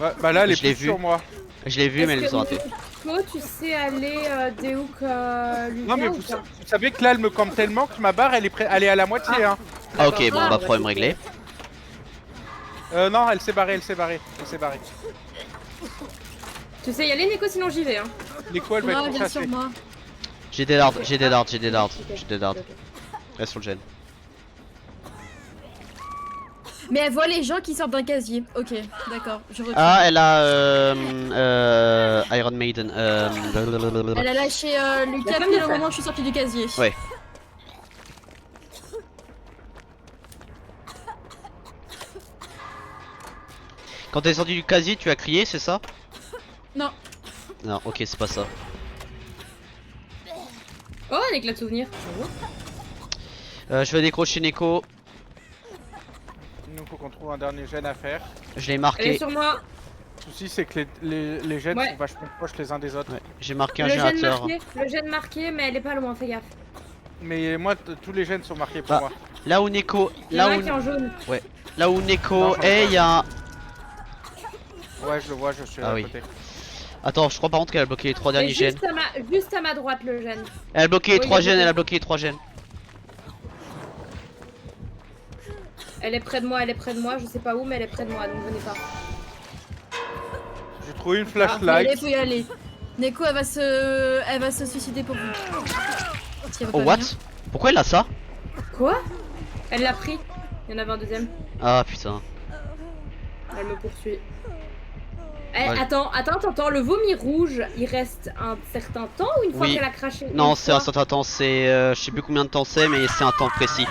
Ouais, bah là, elle est Je l'ai plus vu. sur moi. Je l'ai vu mais elle nous a raté. Toi, tu sais aller des hooks Lucas Non, mais ou vous pas savez que là, elle me campe tellement que ma barre, elle est à la moitié. Hein. Ah ok bon bah problème réglé. Non, elle s'est barrée, elle s'est barrée. Elle s'est barrée. Tu sais y aller, Neko, sinon j'y vais. Hein. Nico, elle va Non, être bien pourchassée. sur moi. J'ai des dards, j'ai des dards, j'ai des dards, Ok, j'ai des dards. ok, ok. Reste sur le gène. Mais elle voit les gens qui sortent d'un casier. Ok, d'accord, je retrouve. Ah elle a Iron Maiden. Elle a lâché Lucas La femme pile de au fer. moment où je suis sortie du casier. Ouais. Quand t'es sorti du casier, tu as crié, c'est ça? Non. Non, ok, c'est pas ça. Oh, un éclat de souvenir. Je vais décrocher Neko. Il nous faut qu'on trouve un dernier gène à faire. Je l'ai Elle est marqué. sur moi. Le souci, c'est que les gènes Ouais. sont vachement proches les uns des autres. Ouais, j'ai marqué un Le gène générateur. marqué, le gène marqué, mais elle est pas loin, fais gaffe. Mais moi, tous les gènes sont marqués pour Ah. moi. Là où Neko, Il y en a là un qui est en où, jaune. là où Neko Non, est, il y a un... Ouais, je le vois, je suis Ah à oui. côté. Attends, je crois par contre qu'elle a bloqué les 3 Et derniers gènes. juste à ma droite, le gène. Elle a bloqué les Oui, 3 il y a gènes, bloqué. elle a bloqué les 3 gènes. Elle est près de moi, je sais pas où, mais elle est près de moi, donc venez pas. J'ai trouvé une Allez, flashlight. faut y aller. Neko, elle va se suicider pour vous. Parce qu'elle veut Oh pas what? venir. Pourquoi elle a ça? Quoi? Elle l'a pris. Il y en avait un deuxième. Ah putain. Elle me poursuit. Eh, Ouais. attends, le vomi rouge, il reste un certain temps ou une fois Oui. qu'elle a craché? Non, une c'est un fois certain temps, c'est... je sais plus combien de temps c'est, mais c'est un temps précis.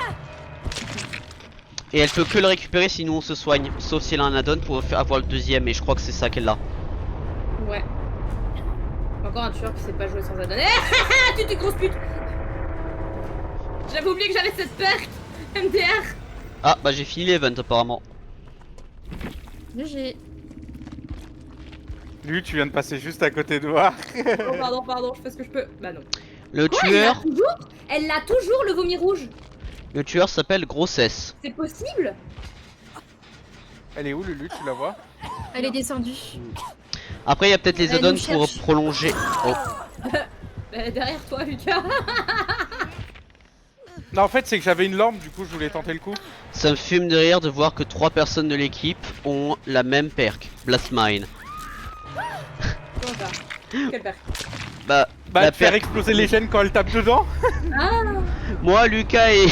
Et elle peut que le récupérer si nous on se soigne. Sauf si elle a un add-on pour avoir le deuxième, et je crois que c'est ça qu'elle a. Ouais. Encore un tueur qui sait pas jouer sans adonner. Tu t'es grosse pute! J'avais oublié que j'avais cette perk! MDR! Ah bah j'ai fini l'event apparemment. GG. Lui, tu viens de passer juste à côté de moi. Oh, pardon, je fais ce que je peux. Bah non. Le Quoi, tueur, elle l'a toujours le vomi rouge! le tueur s'appelle Grossesse. C'est possible? Elle est où, Lulu? Tu la vois? Elle est descendue. Après il y a peut-être les Elle add-ons nous pour cherche. prolonger. Oh. Derrière toi, Lucas. Non, en fait, c'est que j'avais une lampe, du coup, je voulais tenter le coup. Ça me fume de rire de voir que 3 personnes de l'équipe ont la même perk, Blast Mine. Comment ça? Quelle perk? Bah Bah, La de faire per- exploser les gènes quand elle tape dedans. Moi, Lucas et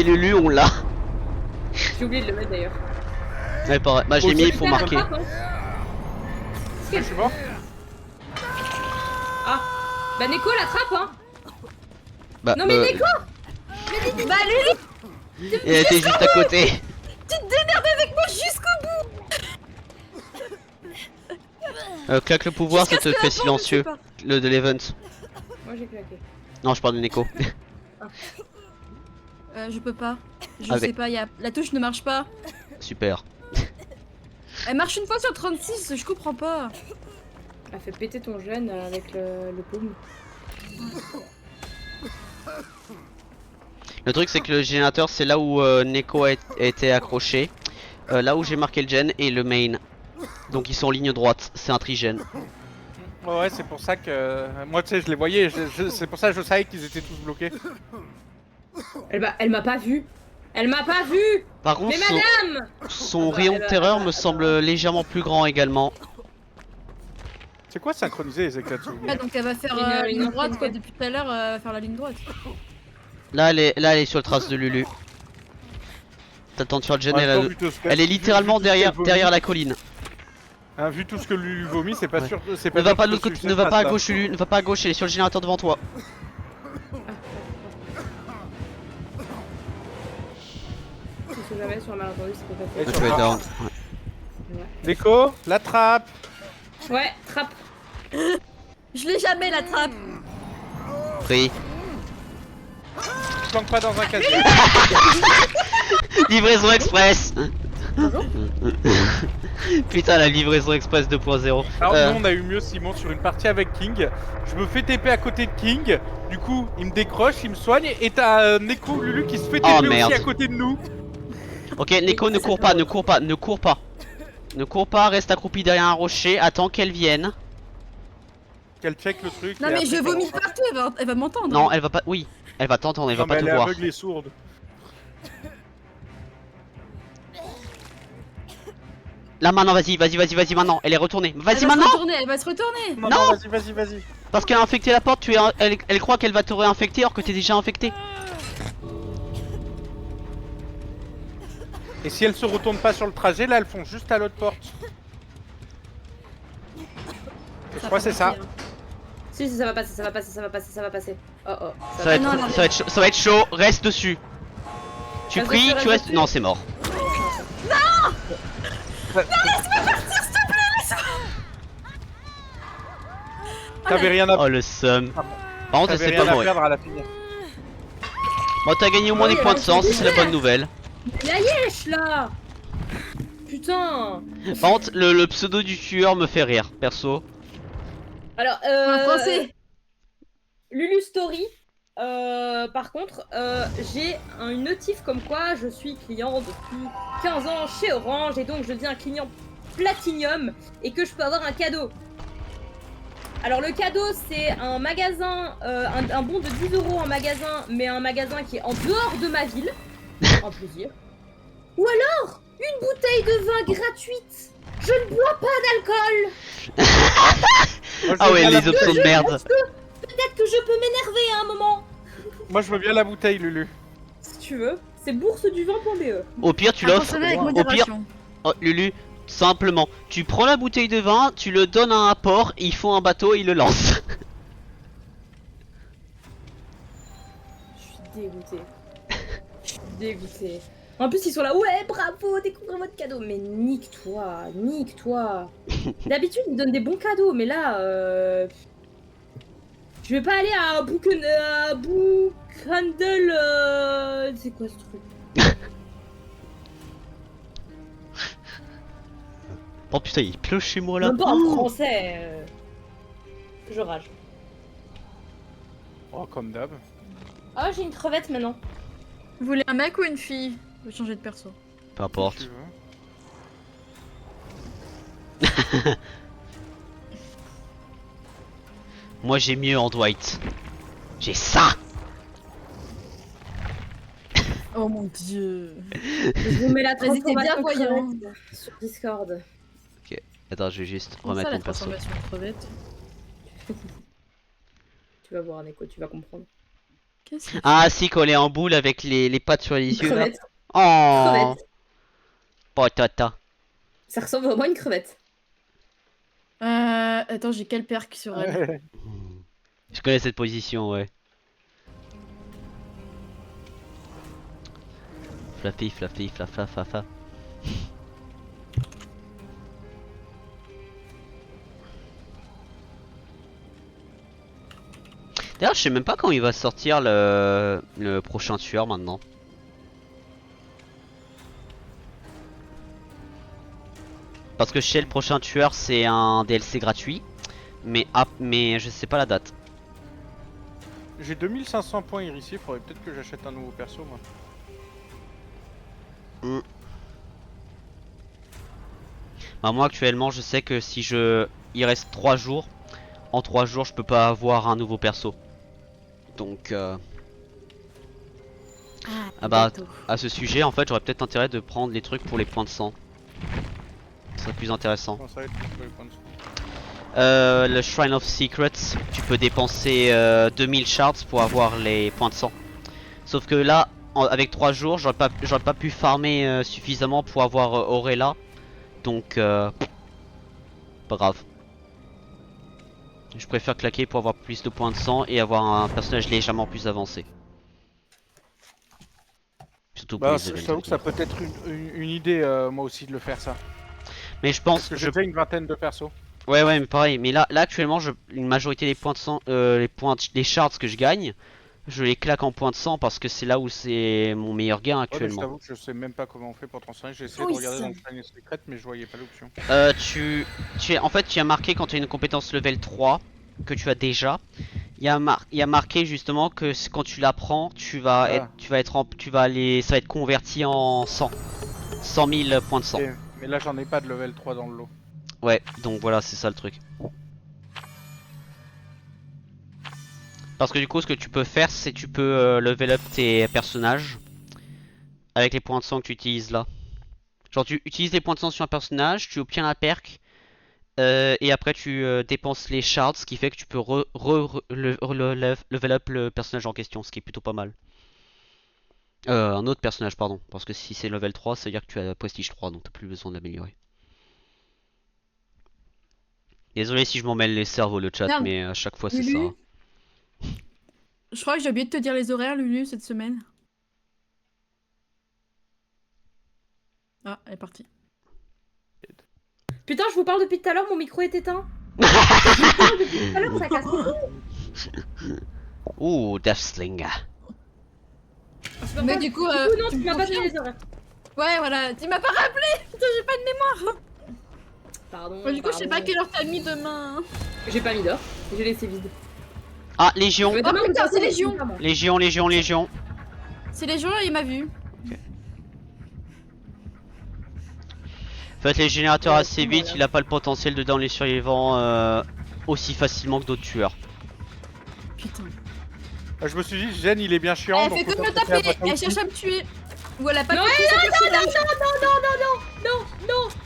Lulu, on l'a. J'ai oublié de le mettre d'ailleurs. Ouais, pareil. Bah, j'ai mis, il faut Super, marquer. attrape, hein. Je suis mort. Ah. Bah Neko l'attrape hein. Bah, Non mais Neko. Bah Lulu, elle était juste à côté. tu te démerdes avec moi jusqu'au bout. Claque le pouvoir, ça te Jusqu'à ce que fait la bombe silencieux. ne tue pas. Le de l'event. Moi j'ai claqué. Non, je parle de Neko. Je peux pas. Je Avec- sais pas, la touche ne marche pas. Super. Elle marche une fois sur 36, je comprends pas. Elle fait péter ton gène avec le paume. Le truc, c'est que le générateur, c'est là où Neko a été accroché. Là où j'ai marqué le gen et le main. Donc ils sont en ligne droite, c'est un trigène. Ouais, c'est pour ça que moi, tu sais, je les voyais. C'est pour ça que je savais qu'ils étaient tous bloqués. Elle m'a pas vu. Elle m'a pas vu. Par contre, Mais madame. son rayon de terreur me semble légèrement plus grand également. C'est quoi synchroniser les éclats de Ah, souvenir? donc elle va faire Une ligne droite infinité. quoi, depuis tout à l'heure, elle va faire la ligne droite. Là, elle est sur le trace de Lulu. T'as le temps de faire le gen, En même temps, elle, vu tout ce que- elle est littéralement vu tout ce qu'elle derrière vomit, la colline. hein, vu tout ce que Lulu vomit, c'est pas Ouais. sûr. C'est Ne va sûr pas que de l'autre ce côté, succès ne va passe pas à là. gauche Lulu, ne va pas à gauche, elle est sur le générateur devant toi. Je sais jamais sur un malentendu, c'est pas Et facile. sur Tu vas le- down. Neko, la trappe. Ouais, trappe. Je l'ai jamais la trappe. Pris. Planque pas dans un casier. Livraison express. Putain, la livraison express 2.0. Alors nous on a eu mieux Simon sur une partie avec King. Je me fais TP à côté de King. Du coup il me décroche, il me soigne. Et t'as Neko Lulu qui se fait TP Oh, aussi merde. à côté de nous. Ok, Neko, ne cours pas, ne cours pas, ne cours pas. Ne cours pas, reste accroupi derrière un rocher, attends qu'elle vienne. Qu'elle check le truc. Non et mais après, je qu'elle vomis rentre. partout, elle va m'entendre. Non, elle va pas. Oui, elle va t'entendre, elle va Non, mais pas elle te est voir. aveugle et sourde. Là maintenant, vas-y maintenant, elle est retournée. Vas-y Elle va se maintenant. retourner, elle va se retourner. Non, Non. vas-y. Parce qu'elle a infecté la porte, elle croit qu'elle va te réinfecter alors que t'es déjà infecté. Et si elle se retourne pas sur le trajet, là elles font juste à l'autre porte. Je crois que c'est ça. Si, ça va passer, ça va passer, ça va passer, ça va passer. Oh oh. Ça va, être, non, non, ça, va être chaud, ça va être chaud, reste dessus. Tu Reste pries, dessus, tu reste restes. dessus. Non, c'est mort. T'avais rien à Oh le seum. Par contre, elle t'avais s'est rien pas à mourir. perdre à la finir. Bon, t'as gagné au moins des points de sang, ça, c'est la bonne nouvelle. La yesh là. Putain. Par contre, le pseudo du tueur me fait rire, perso. Alors, Un français. Lulu Story. Par contre, j'ai une notif comme quoi je suis client depuis 15 ans chez Orange et donc je deviens un client Platinum et que je peux avoir un cadeau. Alors le cadeau c'est un magasin, un bon de 10 € en magasin, mais un magasin qui est en dehors de ma ville. Un plaisir. Ou alors une bouteille de vin gratuite. Je ne bois pas d'alcool. Moi, je Ah veux ouais, bien les la options de bouteille. merde. Peut-être que je peux m'énerver à un moment. Moi je veux bien la bouteille Lulu. Si tu veux, c'est bourseduvin.be. Au pire, tu l'offres. Consommez avec Au pire, modération. oh, Lulu, simplement, tu prends la bouteille de vin, tu le donnes à un port, ils font un bateau et ils le lancent. Je suis dégoûtée. Je suis dégoûtée. En plus, ils sont là, ouais, bravo, découvrez votre cadeau. Mais nique-toi, nique-toi. D'habitude, ils donnent des bons cadeaux, mais là, je vais pas aller à Bookhandle. C'est quoi ce truc? Oh putain, il pleut chez moi là. Même pas en français. Je rage. Oh comme d'hab. Ah, j'ai une crevette maintenant. Vous voulez un mec ou une fille? Je vais changer de perso. Peu importe. Si tu veux. Moi j'ai mieux en Dwight. J'ai ça. Oh mon dieu. Je vous mets la Vas-y, t'es bien transformation voyant. crevette sur Discord. Attends, je vais juste Comment ça, remettre la mon perso. transformation crevette? Tu vas voir, Neko, tu vas comprendre. Qu'est-ce que Ah si, collé en boule avec les pattes sur les Une yeux là. crevette. Oh, Crevette. patata. Ça ressemble vraiment à une crevette. Attends, j'ai quel perk sur elle? Je connais cette position, ouais. Fluffy, fluffy, flafa, fafa. D'ailleurs, je sais même pas quand il va sortir le prochain tueur maintenant. Parce que je sais le prochain tueur c'est un DLC gratuit, mais je sais pas la date. J'ai 2500 points hérissés, faudrait peut-être que j'achète un nouveau perso moi. Bah, moi actuellement je sais que si il reste 3 jours, en 3 jours je peux pas avoir un nouveau perso. Donc ah bah bateau. à ce sujet en fait j'aurais peut-être intérêt de prendre les trucs pour les points de sang. Ce serait plus intéressant. Comment ça va être pour les points de sang? Le Shrine of Secrets, tu peux dépenser 2000 shards pour avoir les points de sang. Sauf que là, avec 3 jours, j'aurais pas pu farmer suffisamment pour avoir Auréla. Donc, pas grave. Je préfère claquer pour avoir plus de points de sang et avoir un personnage légèrement plus avancé. Surtout pour Bah, les je events. t'avoue que ça peut être une idée moi aussi de le faire ça. Mais je Parce pense que que j'ai déjà une vingtaine de persos. Ouais, mais pareil. Mais là actuellement, une majorité des points de sang, les shards que je gagne, je les claque en points de sang parce que c'est là où c'est mon meilleur gain Ouais, mais je actuellement. t'avoue que je sais même pas comment on fait pour transférer. J'ai essayé Oui, de regarder ça. dans le Shrine Secret, mais je voyais pas l'option. En fait, tu as marqué quand tu as une compétence level 3 que tu as déjà. Il y a marqué justement que quand tu la prends, ça va être converti en 100 000 points de sang. Mais là j'en ai pas de level 3 dans le lot. Ouais, donc voilà, c'est ça le truc. Parce que du coup, ce que tu peux faire, c'est tu peux level up tes personnages avec les points de sang que tu utilises là. Genre, tu utilises les points de sang sur un personnage, tu obtiens la perk, et après tu dépenses les shards, ce qui fait que tu peux level up le personnage en question, ce qui est plutôt pas mal. Un autre personnage, pardon. Parce que si c'est level 3, ça veut dire que tu as prestige 3, donc t'as plus besoin de l'améliorer. Désolé si je m'en mêle les cerveaux le chat, Merde. mais à chaque fois c'est Lulu. ça. Je crois que j'ai oublié de te dire les horaires, Lulu, cette semaine. Ah, elle est partie. Putain, je vous parle depuis tout à l'heure, mon micro est éteint. Je vous parle depuis tout à l'heure, ça casse tout. Ouh, Deathslinger. Mais du coup, non, tu tu me m'as pas confirmes fait les horaires. Ouais, voilà, tu m'as pas rappelé. Putain, j'ai pas de mémoire. Pardon. Du coup, je sais pas pardon. quelle heure t'as mis demain. J'ai pas mis d'heure, j'ai laissé vide. Ah, Légion. Mais demain, Oh, putain, vous c'est pensez, Légion. vraiment. Légion, Légion, Légion. C'est les jours, il m'a vu. Faites les générateurs Ouais, assez vite, voilà. il a pas le potentiel de down les survivants aussi facilement que d'autres tueurs. Putain. Je me suis dit, Jen il est bien chiant. Elle donc fait que autant me que c'est taper, à boîte à elle cherche à me tuer. Ou elle a pas Non, compris son personnage.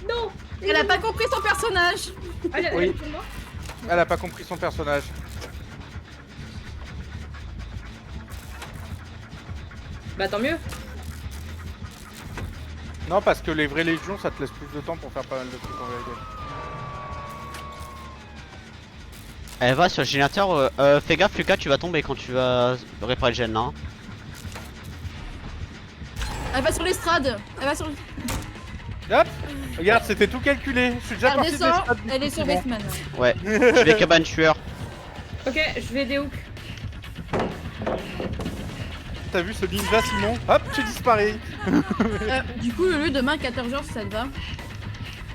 Non. Elle a pas compris son personnage. Allez, Oui. allez, moi. Elle a pas compris son personnage. Bah tant mieux. Non, parce que les vraies légions ça te laisse plus de temps pour faire pas mal de trucs en vérité. Elle va sur le générateur. Fais gaffe, Lucas, tu vas tomber quand tu vas réparer le gène là. Hein. Elle va sur l'estrade. Elle va sur. Hop. Regarde, c'était tout calculé. Je suis déjà Elle parti descend. des stades Elle est sur difficilement. Westman. Ouais, je vais cabane tueur. Ok, je vais des hooks. T'as vu ce ninja Simon? Hop, tu disparais. Du coup, Lulu, demain 14h, si ça te va.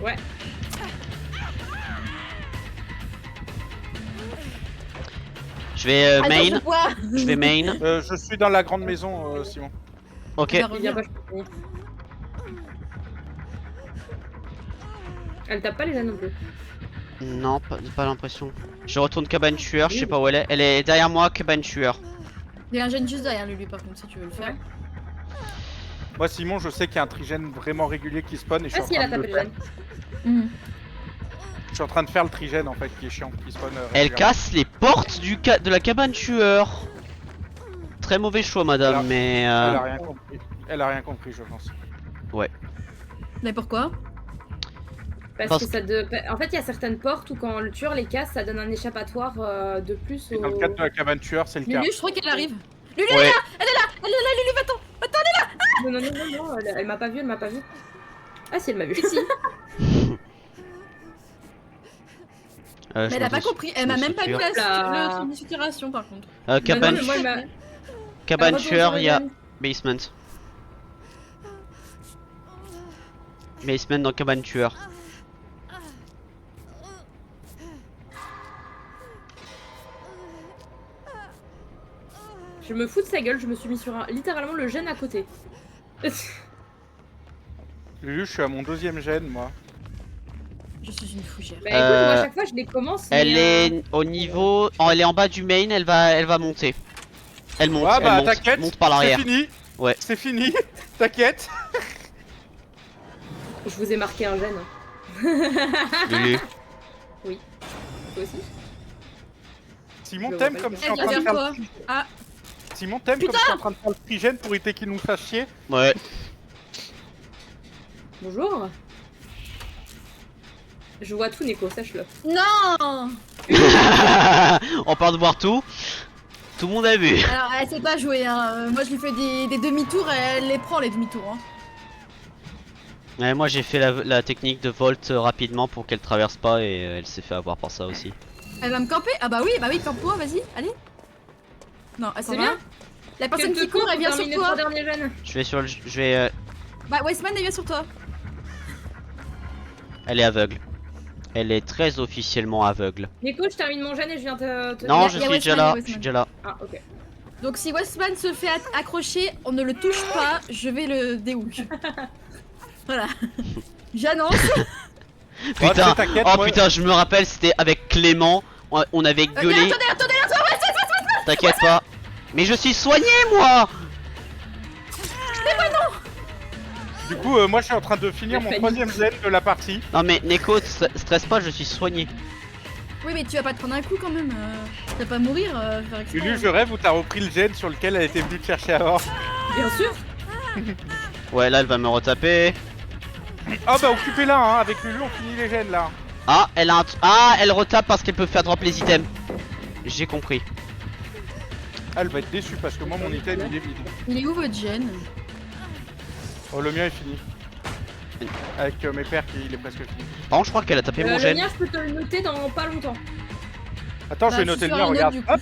Ouais. Je vais Attends, main. c'est quoi Je vais main. Je suis dans la grande maison, Simon. Ok. Elle va Il vient revenir. pas, je peux finir. Elle tape pas les jeunes non plus. Non, pas l'impression. Je retourne cabane tueur, je sais pas où elle est. Elle est derrière moi, cabane tueur. Il y a un gène juste derrière Lulu, par contre, si tu veux le faire. Moi, Simon, je sais qu'il y a un trigène vraiment régulier qui spawn et je suis Ah en si, elle a train de tapé le les faire. jeunes. Je suis en train de faire le trigène en fait qui est chiant, qui spawn. Elle régulièrement. casse les portes de la cabane tueur. Très mauvais choix, madame, Alors, mais. Elle a rien compris. Elle a rien compris, je pense. Mais pourquoi? Parce Parce que en fait, il y a certaines portes où quand le tueur les casse, ça donne un échappatoire de plus Et dans le au... cadre de la cabane tueur, c'est le cas. Lulu, je crois qu'elle arrive. Lulu, Ouais. elle est là, Lulu, va-t'en. Non, non, non, non, non, elle m'a pas vu, elle m'a pas vu. Ah si, elle m'a vu. Si. Mais elle a pas compris, elle m'a même pas vu Là. Là. le saturation par contre. Cabane, Non, mais moi, elle m'a- cabane elle retourne tueur, sur il y a Evan. basement. Basement dans cabane tueur. Je me fous de sa gueule, je me suis mis sur littéralement le gène à côté. Lulu, je suis à mon 2ème gène, moi. Je suis une fougère. Bah écoute, moi à chaque fois je les commence. Elle mais, est au niveau. Elle est en bas du main, elle va monter. Elle monte, Ah bah elle monte, t'inquiète, monte par c'est l'arrière. fini. Ouais. C'est fini, t'inquiète. Je vous ai marqué un gène. Lulu. Toi aussi. Simon Je t'aime vois comme pas je suis en Elle train de vient faire quoi? le... Ah, Simon t'aime comme je suis en train de faire le trigène pour éviter qu'il nous fasse chier. Ouais. Bonjour. Je vois tout, Neko, sache-le. non. On part de voir tout. Tout le monde a vu. Alors, elle sait pas jouer, hein. Moi, je lui fais des demi-tours et elle les prend, les demi-tours, hein. Ouais, moi j'ai fait la technique de volt rapidement pour qu'elle traverse pas et elle s'est fait avoir par ça aussi. Elle va me camper? Ah bah oui, campe-toi, vas-y, allez. Non, elle s'en C'est va. bien. La personne qui court, elle vient sur toi. Dernier gène. Je vais sur le. Je vais. Bah, Westman, elle vient sur toi. Elle est aveugle. Elle est très officiellement aveugle. Neko, je termine mon gène et je viens te... Non, y je a suis Westman, déjà y a là. Westman. Je suis déjà là. Ah, ok. Donc, si Westman se fait accrocher, on ne le touche pas, je vais le déhook. Voilà. J'annonce. Putain, t'inquiète, oh moi- putain, je me rappelle, c'était avec Clément. On avait gueulé. Attendez, T'inquiète pas. Mais je suis soigné, moi. Du coup, moi je suis en train de finir mon La 3ème gène de la partie. Non mais Neko, stresse pas, je suis soigné. Oui, mais tu vas pas te prendre un coup quand même. Tu vas pas mourir, faire exprès. Lulu, je rêve où t'as repris le gène sur lequel elle était venue te chercher avant. Bien sûr. Ouais, là elle va me retaper. Ah bah occupez-la, hein, avec Lulu on finit les gènes là. Ah, elle a un. Ah, elle retape parce qu'elle peut faire drop les items. J'ai compris. Ah, elle va être déçue parce que moi mon item il est vide. Il est où votre gène? Oh le mien est fini. Avec mes pères qui il est presque fini. Par contre, je crois qu'elle a tapé mon Le gène. mien, je peux te le noter dans pas longtemps. Attends, je vais Bah, noter suis le sur mien, un autre, regarde. du coup. Hop.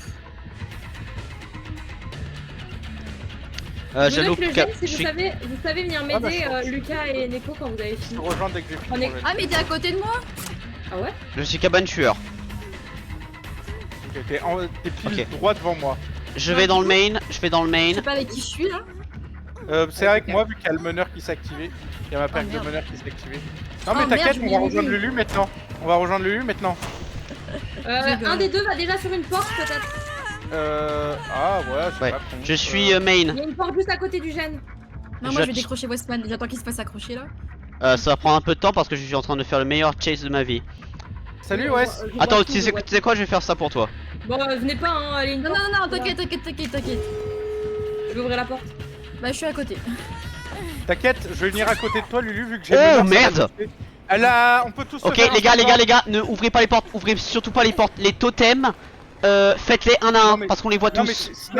Je J'allais au note le cap. gène si vous savez venir Ah, bah, m'aider, je- Lucas et Neko, quand vous avez Je fini. te rejoins dès que j'ai fini On est- mon gène. Ah, mais t'es à côté de moi? Ah ouais? Je suis cabane tueur. Ok, t'es pile Ok. droit devant moi. Je vais dans le main. Je vais dans le Je main. sais pas avec qui je suis là. C'est avec moi vu qu'il y a le meneur qui s'est activé. Il y a ma paire de merde. meneur qui s'est activée. Non Oh, mais merde, t'inquiète, je on va m'y ai rejoindre vu. Lulu maintenant. On va rejoindre Lulu maintenant. Un des deux va déjà sur une porte, peut-être. Ah ouais, c'est Ouais. pas con. Je suis main. Il y a une porte juste à côté du gène. Non, moi je vais décrocher Westman. J'attends qu'il se fasse accrocher là. Ça va prendre un peu de temps parce que je suis en train de faire le meilleur chase de ma vie. Salut ouais. Je Attends, vois tu tout, je sais vois tu sais quoi, je vais faire ça pour toi. tout. Bon, venez pas, hein, allez une Non, porte. non, non, t'inquiète. Je vais ouvrir la porte. Bah, je suis à côté. T'inquiète, je vais venir à côté de toi Lulu vu que j'ai Oh, le meneur, ça merde. va passer. Elle a... On peut tous se Ok, faire un les gars, tour. ne ouvrez pas les portes. Ouvrez surtout pas les portes. Les totems, faites-les un à un Non, mais- parce qu'on les voit Non mais, tous. Je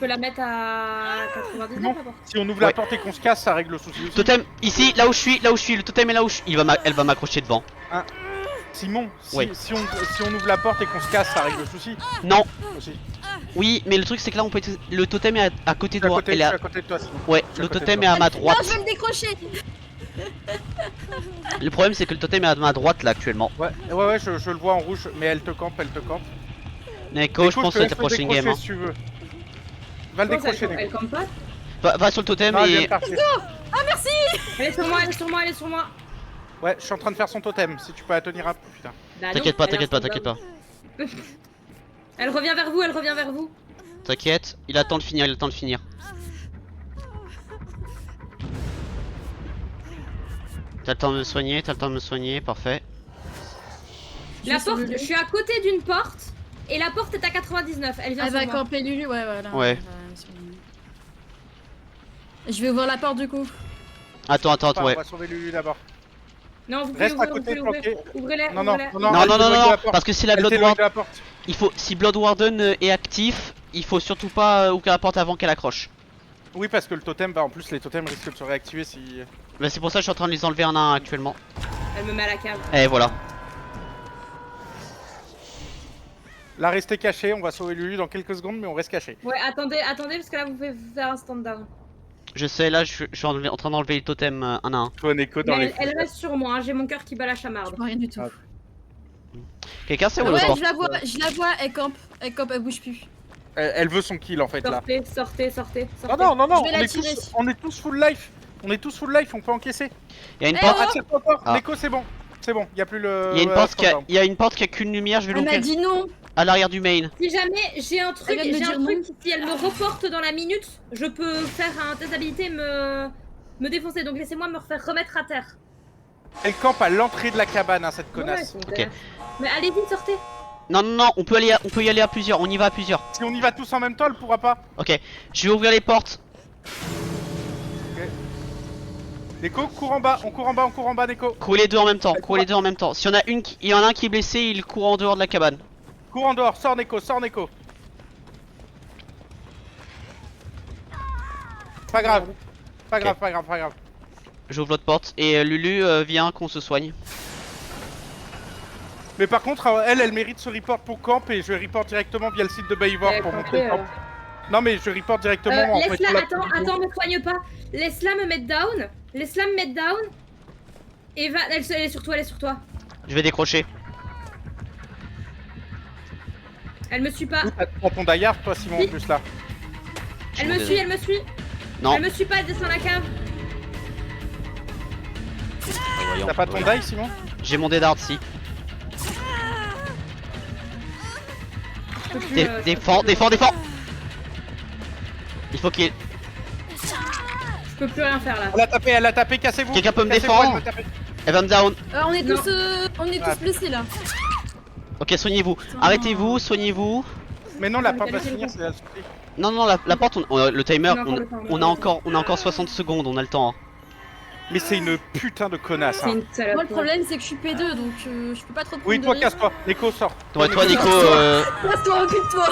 peux la mettre à 99 Non. la porte. si on ouvre la Ouais. porte et qu'on se casse, ça règle le souci aussi. Totem, ici, là où je suis, le totem est là où je suis. Elle va m'accrocher devant. Simon, si, Ouais. si on ouvre la porte et qu'on se casse, ça règle le souci Non, aussi. oui, mais le truc c'est que là on peut être... Le totem est à côté de Je moi. suis Elle est à à... côté de toi Simon. Ouais, je suis le à côté de totem est toi. à ma Non, droite. je vais le décrocher. Le problème c'est que le totem est à ma droite là actuellement. Ouais, je le vois en rouge, mais elle te campe. Neko, je pense que te c'est laisse ta prochaine décrocher game. Hein. si tu veux. Va le Comment ça, décrocher, elle Neko. campe pas. Va sur le totem Non, elle vient et... de partir. Elle est sur moi, elle est sur moi, elle est sur moi. Ouais, je suis en train de faire son totem. Si tu peux la tenir un peu, putain. Bah non, T'inquiète pas, elle est t'inquiète pas, t'inquiète pas. introuvable. Elle revient vers vous, elle revient vers vous. T'inquiète, il attend de finir, il attend de finir. T'as le temps de me soigner, parfait. La sur porte, Lulu. je suis à côté d'une porte et la porte est à 99. Elle vient Elle sur va moi. camper Lulu, ouais, voilà. Ouais. Elle va sur Lulu. Je vais ouvrir la porte du coup. Attends, On ouais. va sauver Lulu d'abord. Non, vous pouvez Reste à ouvrir, côté, vous pouvez ouvrir. planqué. Ouvrez-la, Non, non, ouvrez-la. non, Non, elle non, est non, éloignée de non, la porte. parce que si la Elle Blood t'éloigne Warden, de la porte. si Blood Warden est actif, il faut surtout pas ouvrir la porte avant qu'elle accroche. Oui, parce que le totem, bah en plus les totems risquent de se réactiver si. Bah, c'est pour ça que je suis en train de les enlever un à un actuellement. Elle me met à la cave. Et voilà. Là, restez caché, on va sauver Lulu dans quelques secondes, mais on reste caché. Ouais, attendez, parce que là vous pouvez faire un stand down. Je sais, là, je suis en train d'enlever les totems un à un. Toi, Neko, dans Mais les. elle reste sur moi, hein, j'ai mon cœur qui bat la Je chamarde. vois rien du tout. Ah. Quelqu'un sait où Ouais, est le porte? je la vois, elle campe, elle bouge plus. Elle veut son kill en fait là. Sortez. Non, non, Je vais on la est, tirer. on est tous full life. On est tous full life, on peut encaisser. Il y a une Eh porte. oh Attire-toi encore, Ah. Neko, c'est bon. C'est bon, y a plus le. Il y a une ouais, porte qui a, stand down. il y a une porte qui a qu'une lumière, je vais Elle m'a l'ouvrir dit non. à l'arrière du main. Si jamais j'ai un truc, Elle vient de me dire non. si elle me reporte dans la minute, je peux faire un test d'habilité me défoncer. Donc laissez-moi me refaire remettre à terre. Elle campe à l'entrée de la cabane, hein, cette connasse. Ouais, c'est une Ok. connasse. Mais allez-y, sortez. Non, non, non, on peut y aller à plusieurs, on y va à plusieurs. Si on y va tous en même temps, elle pourra pas. Ok, je vais ouvrir les portes. Neko, cours en bas, on court en bas, Neko. Courez les deux en même temps, courez les deux en même temps. Si y en a il y en a un qui est blessé, il court en dehors de la cabane. Cours en dehors, sors Neko, sors Neko. Pas grave. Pas grave, pas grave, pas grave. J'ouvre l'autre porte et Lulu vient qu'on se soigne. Mais par contre, elle mérite ce report pour camp et je report directement via le site de Bayvor pour montrer le camp. Non mais je report directement en mettant Laisse-la, la attends, me soigne pas. Laisse-la me mettre down. Laisse-la me mettre down. Et va, elle est sur toi, Je vais décrocher. Elle me suit pas. T'as ton die-hard toi Simon en plus là. Elle me suit, elle me suit. Non. Elle me suit pas, elle descend la cave. T'as pas ton die Simon? J'ai mon dead hard si. Je peux plus, Défends. Il faut qu'il. Je peux plus rien faire là. Elle a tapé, cassez-vous. Quelqu'un peut me Cassez-vous, défendre? elle m'a tapé. Elle va me down. On est Non. tous blessés là. Ok, soignez-vous. Arrêtez-vous, soignez-vous. Mais non, la porte va se finir, c'est la surprise. Non, non, la porte, le timer, On a encore le temps, on a encore 60 secondes, on a le temps. hein. Mais c'est une putain de connasse. C'est Hein. une salope. Moi le problème c'est que je suis P2 donc je peux pas trop prendre Oui, de toi risques. casse-toi. Neko sort. Ouais, toi, Nico, Casse-toi, occupe-toi.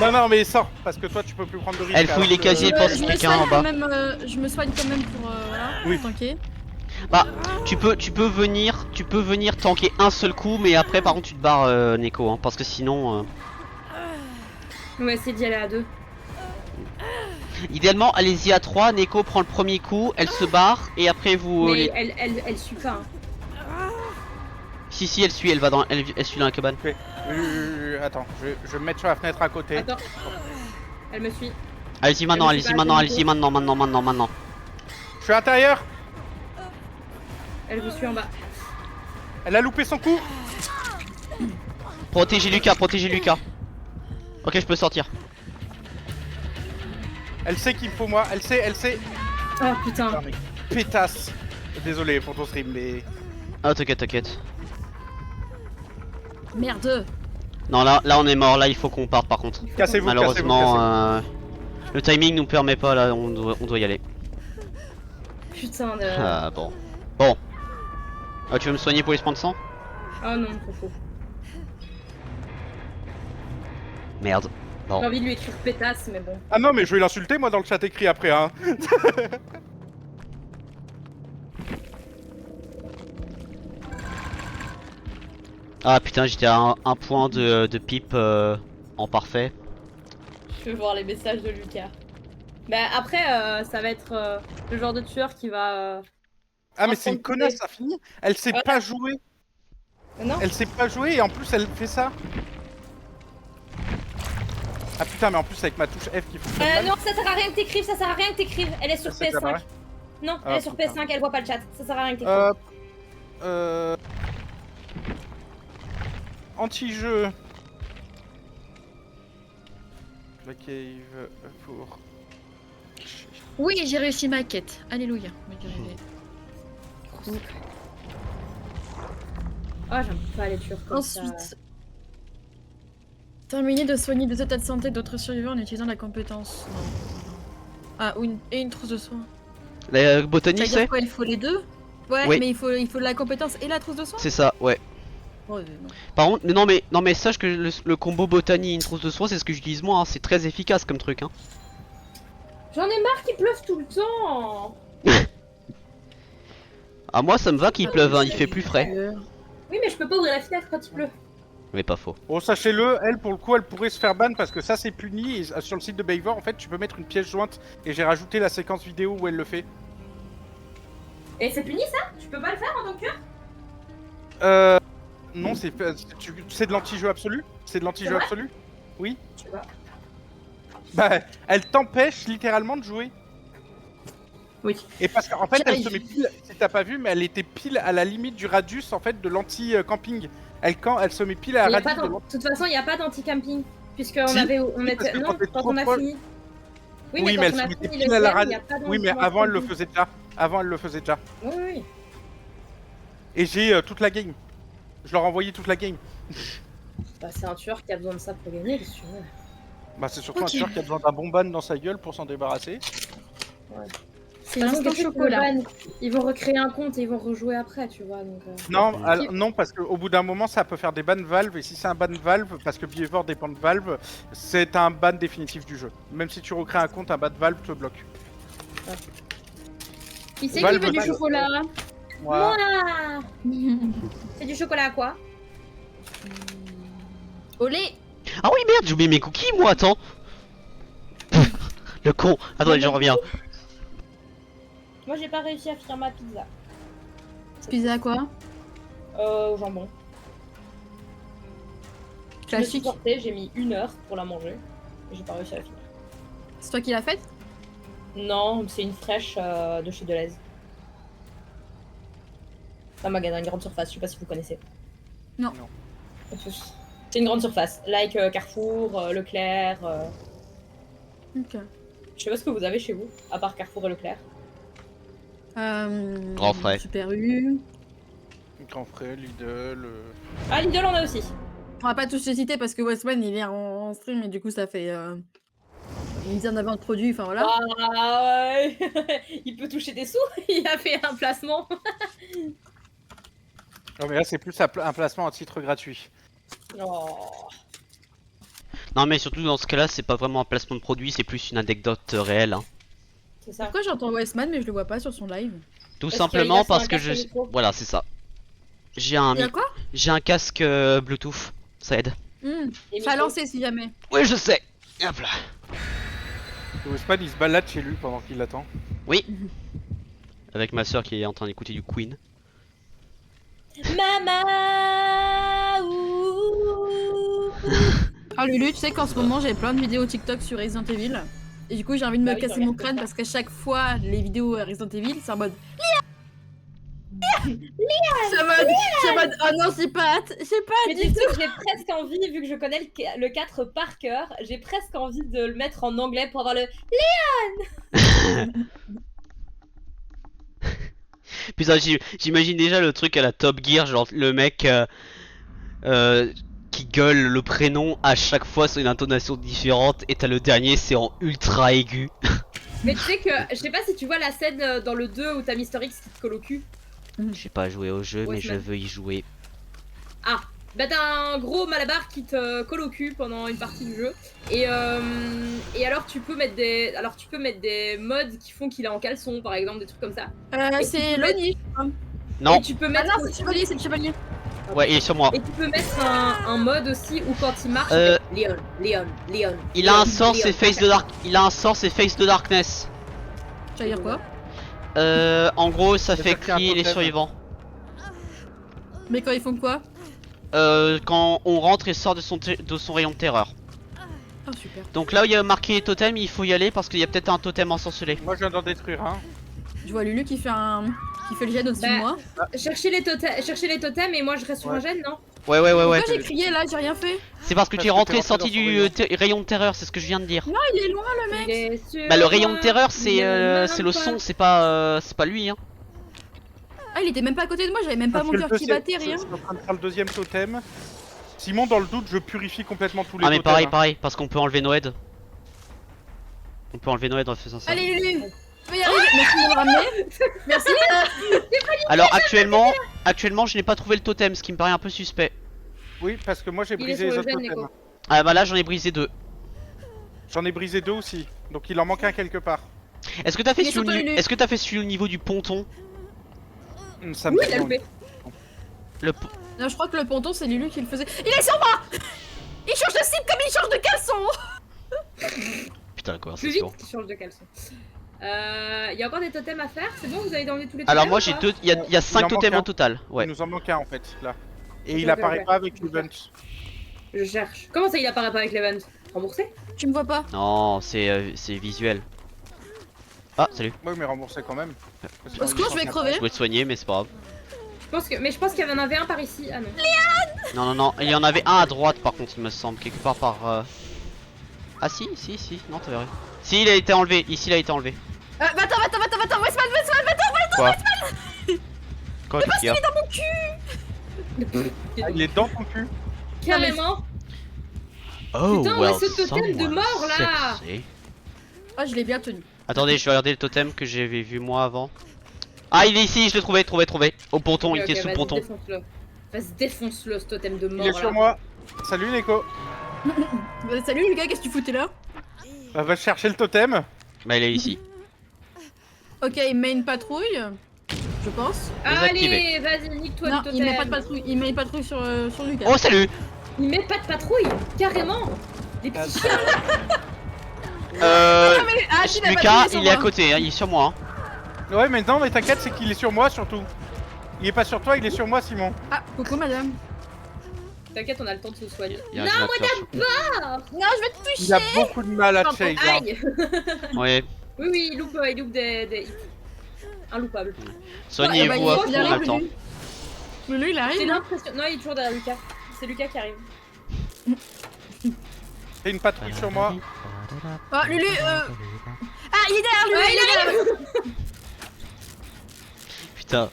Non, mais sors parce que toi tu peux plus prendre de risques. Elle fouille alors les que- casiers. pense Je me quelqu'un soigne en bas. quand même, je me soigne quand même pour voilà, Oui. tanker. Bah, tu peux venir tanker un seul coup, mais après, par contre, tu te barres, Neko, hein, parce que sinon, On va essayer d'y aller à deux. idéalement, allez-y à 3. Neko prend le premier coup, elle se barre, et après vous. Mais elle suit pas. Hein. Si, elle suit, elle suit dans la cabane. Attends, je vais me mettre sur la fenêtre à côté. Attends. Elle me suit. Allez-y maintenant, Elle me suit allez-y pas, maintenant, elle me allez-y maintenant. Je suis à l'intérieur. Elle vous suit en bas. Elle a loupé son coup. Protégez Lucas. Ok, je peux sortir. Elle sait qu'il me faut moi. Elle sait. Oh putain. Ah, mais pétasse. Désolé pour ton stream, mais. Ah, t'inquiète. Merde. Non, là on est mort, là il faut qu'on parte par contre. Cassez-vous, Malheureusement, cassez-vous. le timing nous permet pas là, on doit y aller. Putain de. Ah bon. Ah, tu veux me soigner pour les points de sang? Oh non, trop faux. Merde. J'ai envie de lui écrire pétasse, mais bon. Ah non, mais je vais l'insulter moi dans le chat écrit après, hein. Ah putain, j'étais à un point de pipe en parfait. Je veux voir les messages de Lucas. Bah après, ça va être le genre de tueur qui va. Ah, mais c'est une connasse, ça finit. Elle sait Voilà. pas jouer. Non. Elle sait pas jouer et en plus elle fait ça. Ah putain, mais en plus avec ma touche F qui fonctionne mal. Non, ça sert à rien que t'écrives, ça sert à rien que t'écrives. Elle est sur Ça, c'est pas PS5. vrai. Non, Ah, elle est sur putain. PS5, elle voit pas le chat. Ça sert à rien que t'écrives. Anti-jeu. La cave pour. Oui, j'ai réussi ma quête. Alléluia. On va y arriver. Ah, j'aime pas les turcs comme ça. Ensuite, terminer de soigner des états de santé d'autres survivants en utilisant la compétence. Non. Ah, et une trousse de soins. La Ça botanie, veut dire c'est quoi, il faut les deux? Ouais, Oui. mais il faut la compétence et la trousse de soins. C'est ça, ouais. Ouais, non. Par contre, non mais sache que le combo botanie et une trousse de soins, c'est ce que j'utilise moi, hein. C'est très efficace comme truc, hein. J'en ai marre qu'il pleuve tout le temps. Ah moi ça me va qu'il pleuve, hein, il fait plus frais. Oui, mais je peux pas ouvrir la fenêtre quand il pleut. Mais pas faux. Bon, sachez-le, elle, pour le coup, elle pourrait se faire ban parce que ça, c'est puni. Et sur le site de Bavor, en fait, tu peux mettre une pièce jointe. Et j'ai rajouté la séquence vidéo où elle le fait. Et c'est puni ça? Tu peux pas le faire en tant que tueur? Non, c'est de l'anti-jeu absolu. C'est de l'anti-jeu C'est vrai absolu. Oui. Tu vois. Bah, elle t'empêche littéralement de jouer. Oui. Et parce qu'en fait, elle J'arrive. se met pile, si t'as pas vu, mais elle était pile à la limite du radius en fait de l'anti-camping. Elle se met pile à Il y la a pas radius de d'an- De toute façon, il n'y a pas d'anti-camping. Puisqu'on Si. avait. parce que Non, quand t'es quand trop on a proche- fini. Oui, Oui, mais mais elle quand se on a mettait fini pile le à la slime, il y a radius. pas Oui, mais avant, elle le faisait déjà. Avant, elle le faisait déjà. Oui, oui. Et j'ai toute la game. Je leur ai envoyé toute la game. Bah, c'est un tueur qui a besoin de ça pour gagner, qu'est-ce que tu veux. Bah, c'est surtout Ok. un tueur qui a besoin d'un bon ban dans sa gueule pour s'en débarrasser. C'est De toute façon, l'instant quelqu'un qui chocolat. le ban, ils vont recréer un compte et ils vont rejouer après, tu vois. Donc, Non, Qui- non, parce qu'au bout d'un moment, ça peut faire des bans Valve. Et si c'est un ban Valve, parce que Behavior dépend de Valve, c'est un ban définitif du jeu. Même si tu recrées un compte, un ban Valve te bloque. Qui c'est qui Valve veut du pas- chocolat? Moi, Moi. C'est du chocolat à quoi? Olé. Ah oui merde, j'ai oublié mes cookies moi, attends. Le con. Attendez, j'en reviens. Moi, j'ai pas réussi à finir ma pizza. Pizza à quoi? Au jambon. Je me suis Classique. portée, j'ai mis 1 heure pour la manger. Et j'ai pas réussi à la finir. C'est toi qui l'as faite? Non, c'est une fraîche de chez Deleuze. C'est un magasin, une grande surface, je sais pas si vous connaissez. Non. C'est une grande surface, like Carrefour, Leclerc. Ok. Je sais pas ce que vous avez chez vous, à part Carrefour et Leclerc. Grand frais. Super U. Grand frère, Lidl. Ah, Lidl en a aussi. On va pas tous les citer parce que Westman il est en stream et du coup ça fait une dizaine d'avant de produits, enfin voilà. Ah ouais. Il peut toucher des sous, il a fait un placement. Non, mais là, c'est plus un placement à titre gratuit. Oh. Non mais surtout dans ce cas-là, c'est pas vraiment un placement de produit, c'est plus une anecdote réelle, hein. C'est ça. Pourquoi j'entends Westman mais je le vois pas sur son live? Tout Parce simplement qu'il a parce fait que un je... casque micro. Voilà, c'est ça. J'ai un, Il y a quoi? j'ai un casque Bluetooth, ça aide. Et Ça a micro. lancé si jamais. Oui, je sais. Hop là. Le Westman, il se balade chez lui pendant qu'il l'attend. Oui. Avec ma soeur qui est en train d'écouter du Queen. Maman ouh. Ah Lulu, tu sais qu'en ce moment j'ai plein de vidéos TikTok sur Resident Evil. Et du coup j'ai envie de me Bah oui, casser regarde mon crâne parce qu'à chaque fois les vidéos Resident Evil c'est en mode Léa. C'est en mode oh non j'ai pas Mais du tu tout. sais que j'ai presque envie, vu que je connais le 4 par cœur, j'ai presque envie de le mettre en anglais pour avoir le. Putain, j'imagine déjà le truc à la Top Gear, genre le mec qui gueule le prénom à chaque fois sur une intonation différente et t'as le dernier c'est en ultra aigu. Mais tu sais que, je sais pas si tu vois la scène dans le 2 où t'as Mister X qui te colle au cul. J'ai pas joué au jeu Ouais, mais c'est je vrai. veux y jouer. Ah, bah t'as un gros malabar qui te colle au cul pendant une partie du jeu. Et alors tu peux mettre des mods qui font qu'il est en caleçon par exemple, des trucs comme ça. Et C'est tu peux Loni. Non, Et tu peux Ah mettre non c'est le chevalier, c'est le chevalier. ouais il est sur moi. Et tu peux mettre un mode aussi où quand il marche, Euh, il fait Léon. Il a un Léon, sort, Léon. c'est Face the Dark. Il a un sort, c'est Face the Darkness. Ça veut dire quoi? En gros, ça Ça fait fait qu'il y a un crier les totem. survivants. Mais quand ils font quoi? Quand on rentre et sort de son rayon de terreur. Oh super. Donc là où il y a marqué totem, il faut y aller parce qu'il y a peut-être un totem ensorcelé. Moi, je viens d'en détruire un. Je vois Lulu qui fait le jet au-dessus Bah, de moi. Cherchez les totems et moi je reste sur un gène, non? Ouais. Pourquoi j'ai crié là? J'ai rien fait. C'est parce que Parce tu es que rentré t'es et sorti rentré dans du son rayon de terreur, c'est ce que je viens de dire. Non il est loin le mec. Il est sur Bah le rayon de moi, terreur il est c'est le son, c'est pas lui hein. Ah, il était même pas à côté de moi, j'avais même pas mon cœur qui battait, rien. Je suis en train de faire le deuxième totem. Simon, dans le doute, je purifie complètement tous les Ah mais totems. pareil, hein. pareil, parce qu'on peut enlever Noed. On peut enlever Noed en faisant ça. Allez, Lulu, tu peux y arriver. Merci de me ramener. Merci. Alors actuellement je n'ai pas trouvé le totem, ce qui me paraît un peu suspect. Oui, parce que moi j'ai Il est brisé sur les le autres gène, totems. Nico. Ah bah là j'en ai brisé 2. J'en ai brisé 2 aussi. Donc il en manque un quelque part. Est-ce que t'as fait, Il est sur toi, Lulu. Est-ce que t'as fait celui au niveau du ponton? Ça me Oui, fait il a envie. loupé. Le Non, je crois que le ponton, c'est Lulu qui le faisait. Il est sur moi. Il change de cible comme il change de caleçon. Putain la Plus conversation. vite qu'il change de caleçon. Il y a encore des totems à faire, c'est bon, vous avez enlevé tous les totems Alors moi ou j'ai pas deux, il y a Il 5 en totems manque en un. total. Ouais. Il nous en manque un en fait là. Et Ok, il apparaît ok. pas avec l'event. Je cherche. Comment ça il apparaît pas avec l'event? Remboursé? Tu me vois pas? Non, c'est visuel. Ah salut. Oui, mais remboursé quand même. Au secours, je vais crever. Je voulais te soigner mais c'est pas grave. Mais je pense qu'il y en avait un par ici. Ah non. Non non non, il y en avait un à droite par contre il me semble, quelque part par... Ah si, non t'avais rien. Si il a été enlevé, ici il a été enlevé. Va-t'en, Westman, Quoi? Quoi qu'est-ce qu'il y a? Ah, il est dans ton cul. Carrément. Oh Putain, ouais, ce totem de someone mort, là. sexy. Ah, je l'ai bien tenu. Attendez, je vais regarder le totem que j'avais vu moi avant. Ah il est ici, je l'ai trouvé. Au ponton, il Ok, était sous le vas-y, ponton. défonce-le. Vas-y, défonce-le ce totem de mort. Il est sur là. moi. Salut Neko. Salut, Lucas, qu'est-ce que tu foutais là? Va chercher le totem. Bah il est ici. Ok, il met une patrouille. Je pense. Désactivé. Allez, vas-y, nique-toi Non, le totem. il met pas de patrouille. Il met une patrouille sur Lucas. Oh salut. Il met pas de patrouille, carrément. Les petits chiens. Euh... Ah, si, la Lucas, patrouille sur il est à moi. côté, hein, il est sur moi. Hein. Ouais, mais non, mais t'inquiète, c'est qu'il est sur moi surtout. Il est pas sur toi, il est sur moi, Simon. Ah, coucou madame. T'inquiète, on a le temps de se soigner. Il y a un Non, gélateur sur- Non, je vais te toucher. Il a beaucoup de mal à Pardon, chase. hein. Aïe. Ouais. Oui, oui, il loupe des hits. Inloupable. Soignez-vous bah, à il fond, on a le temps. Lulu, il J'ai arrive. Hein. l'impression. Non, il est toujours derrière Lucas. C'est Lucas qui arrive. Fais une patrouille sur moi. Oh, Lulu, Ah, il est derrière Lulu, Ouais, il est derrière. Putain.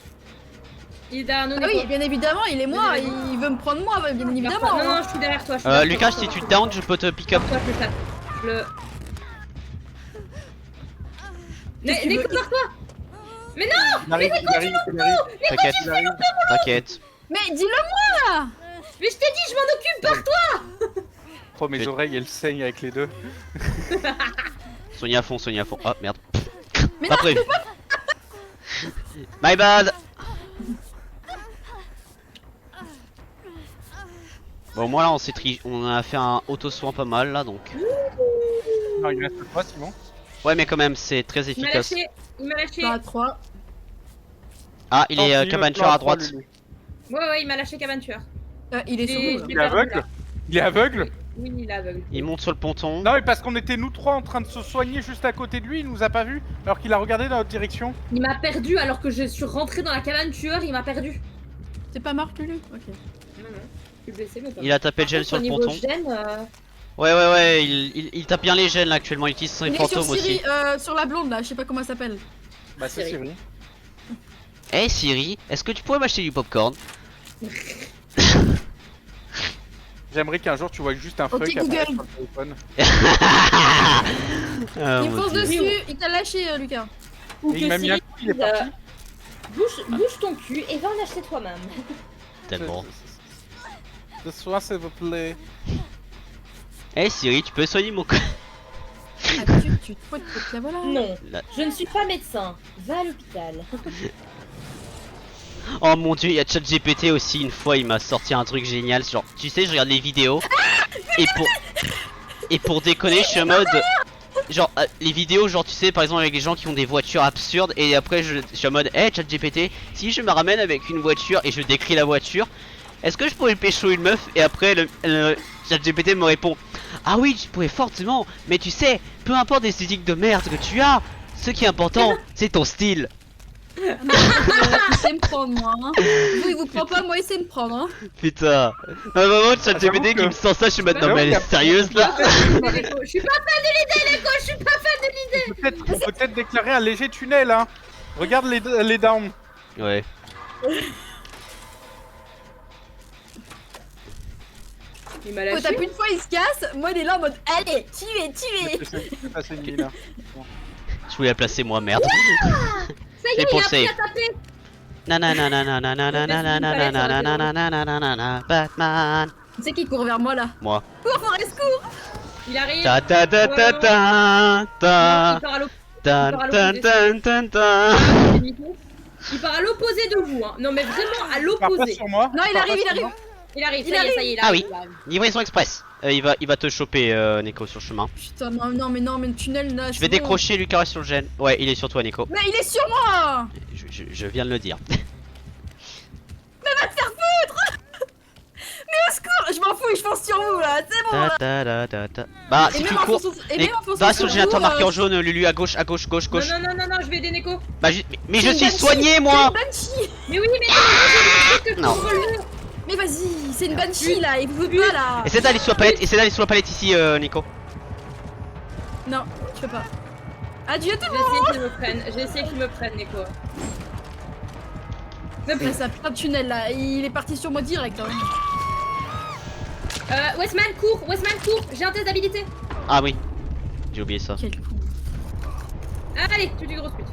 Il est derrière nous. Ah oui, Nico. bien évidemment, il est moi. Il veut me prendre moi, bien évidemment. Non, non, hein. je suis derrière toi. je suis derrière Lucas, toi, si tu te down, je peux te pick up. Toi, je le tape. Je le. Qu'est-ce que tu Nico, veux par toi. Mais non. Il arrive, il arrive, il arrive. T'inquiète, Il arrive. t'inquiète. Mais dis-le moi. Mais je t'ai dit, je m'en occupe par toi. Oh, mes Mais- oreilles, elles saignent avec les deux. Soignez à fond, soignez à fond. Ah merde. Mais Pas non, prévu. My bad. Bon, au moins là, on a fait un auto-soin pas mal là donc. Non, il reste toi, Simon. Ouais, mais quand même, c'est très Il m'a efficace. lâché. Il m'a lâché. J'en ai 3. Ah, il est Tant pis, cabane notre tueur à plan droite. Lulu. Ouais, il m'a lâché cabane tueur. Il est sur Et- nous. là. je l'ai Il est perdu, aveugle. là. Il est aveugle. Oui, il est aveugle. Il monte sur le ponton. Non, mais parce qu'on était nous trois en train de se soigner juste à côté de lui, il nous a pas vu, alors qu'il a regardé dans notre direction. Il m'a perdu alors que je suis rentrée dans la cabane tueur, il m'a perdu. C'est pas mort, Lulu? Ok. Non, non. Je suis blessée, mais pas. Il a tapé le Par gel contre, sur au le niveau ponton. gène, Ouais, il tape bien les gènes là actuellement. Il utilise ses Il est sur fantômes Siri, aussi. sur la blonde là, je sais pas comment elle s'appelle. Bah, c'est Siri. Siri. Hey Siri, est-ce que tu pourrais m'acheter du popcorn? J'aimerais qu'un jour tu vois juste un Ok, feu qui apparaît Google. sur le téléphone. Ah, il mon fonce Dieu. dessus, il t'a lâché, Lucas. ou Et que il m'a mis un Siri coup, il est dise, parti. bouge ton cul et va en acheter toi-même. Tellement. Ce soir, s'il vous plaît. Hey Siri, tu peux soigner mon co- Ah, tu te fous de la voilà. Non, Là. je ne suis pas médecin. Va à l'hôpital. Oh mon dieu, il y a ChatGPT aussi, une fois il m'a sorti un truc génial, genre, tu sais, je regarde les vidéos, et pour déconner, je suis en mode, genre, les vidéos, genre, tu sais, par exemple, avec les gens qui ont des voitures absurdes, et après, je suis en mode, hey, ChatGPT, si je me ramène avec une voiture, et je décris la voiture, est-ce que je pourrais pécho une meuf? Et après, le ChatGPT me répond, ah oui, tu pourrais fortement, mais tu sais, peu importe l'esthétique de merde que tu as, ce qui est important, c'est ton style. Il sait me prendre, moi. Hein. Vous, il vous prend pas, moi, il sait me prendre. Hein. Putain, un moment de j'avoue ChatGPT que- qui me sort ça, je suis en mode, non J'avoue mais elle qu'il y est a- sérieuse là? Je suis pas fan de l'idée, Léco, je suis pas fan de l'idée. On peut peut-être déclarer un léger tunnel, hein. Regarde les downs. Ouais. Il m'a Quand lâché. tape une fois, il se casse. Moi, il est là en mode allez, tu es. C'est passé une mine là. Je voulais la placer moi, merde. Ça y C'est est, pour il a le appris save. à taper. Nananananananananananananananananananana, Batman. Tu sais qui court vers moi là? Moi. Cours, Forest, cours! Il arrive. Ta ta ta ta ta Non, ta il part à l'opposé. ta ta ta ta ta. Il part à l'opposé de vous, hein. Non mais vraiment à Pars pas l'opposé. sur moi. Non, il Pars arrive, pas il sur arrive. moi. Il arrive, Il ça y est, ça y est, il Ah arrive. oui. il arrive. Livraison express. Il va te choper, Neko, sur le chemin. Putain, non, mais le tunnel là. Je vais décrocher Lucas sur le gène. Ouais, il est sur toi, Neko. Mais il est sur moi! Je viens de le dire. Au secours! Je m'en fous, je fonce sur vous là, c'est bon Ta là! ta ta ta ta. Bah, si Et tu même en cours, fonçant- et même en fonçant va sur le générateur vous, marqué en jaune, Lulu, à gauche, gauche, Non, gauche. non, non, non, non, je vais aider Neko. Bah, mais je C'est une suis banshee, soigné, moi. C'est une banshee! Mais oui, mais j'ai dit que Non. tu releves. Mais vas-y, c'est une banshee là, il veut pas là! Essaie d'aller sur la palette, ici, Nico. Non, je peux pas. Adieu tout J'ai le monde! essayé qu'ils me prennent, j'ai essayé qu'ils me prennent, Neko. Là, c'est un putain de tunnel là, il est parti sur moi direct. Hein. Westman, cours, j'ai un test d'habilité. Ah oui, j'ai oublié ça. Quel coup. Allez, tu dis grosse pute.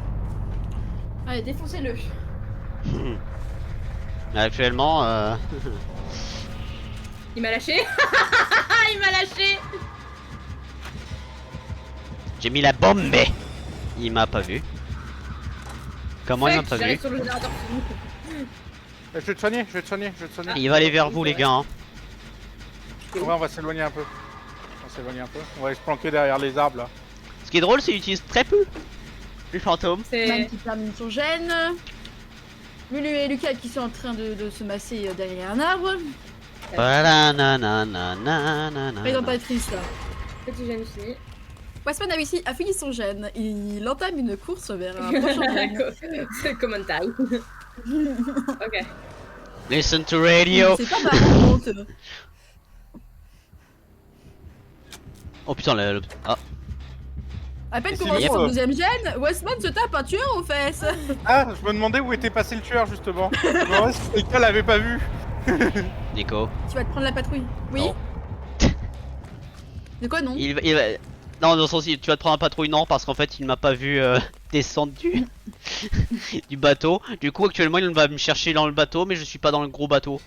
Allez, défoncez-le. Actuellement, Il m'a lâché. Il m'a lâché. j'ai mis la bombe, mais il m'a pas vu. Comment il m'a Fuck, pas vu? j'arrive sur le générateur. Je vais te soigner. Il va aller vers vous, les gars. Hein. Ouais, on va s'éloigner un peu. On va se planquer derrière les arbres là. Ce qui est drôle, c'est qu'il utilise très peu les fantômes. Man C'est. qui termine son gène. Lulu et Lucas qui sont en train de se masser derrière un arbre. Présentatrice là. Petit jeune fille. Westman a fini son gène. Il entame une course vers un prochain gène. C'est comment taille. Ok. Listen to radio. C'est pas marrant. Oh putain, ah. À peine Et commencé sinon, son deuxième gène, Westman se tape un tueur aux fesses. Ah, je me demandais où était passé le tueur justement. Je me demandais si quelqu'un l'avait pas vu. Nico. Tu vas te prendre la patrouille. Oui. Non. De quoi non? Il va... Non, dans le sens, tu vas te prendre un patrouille, non, parce qu'en fait, il m'a pas vu descendre du bateau. Du coup, actuellement, il va me chercher dans le bateau, mais je suis pas dans le gros bateau.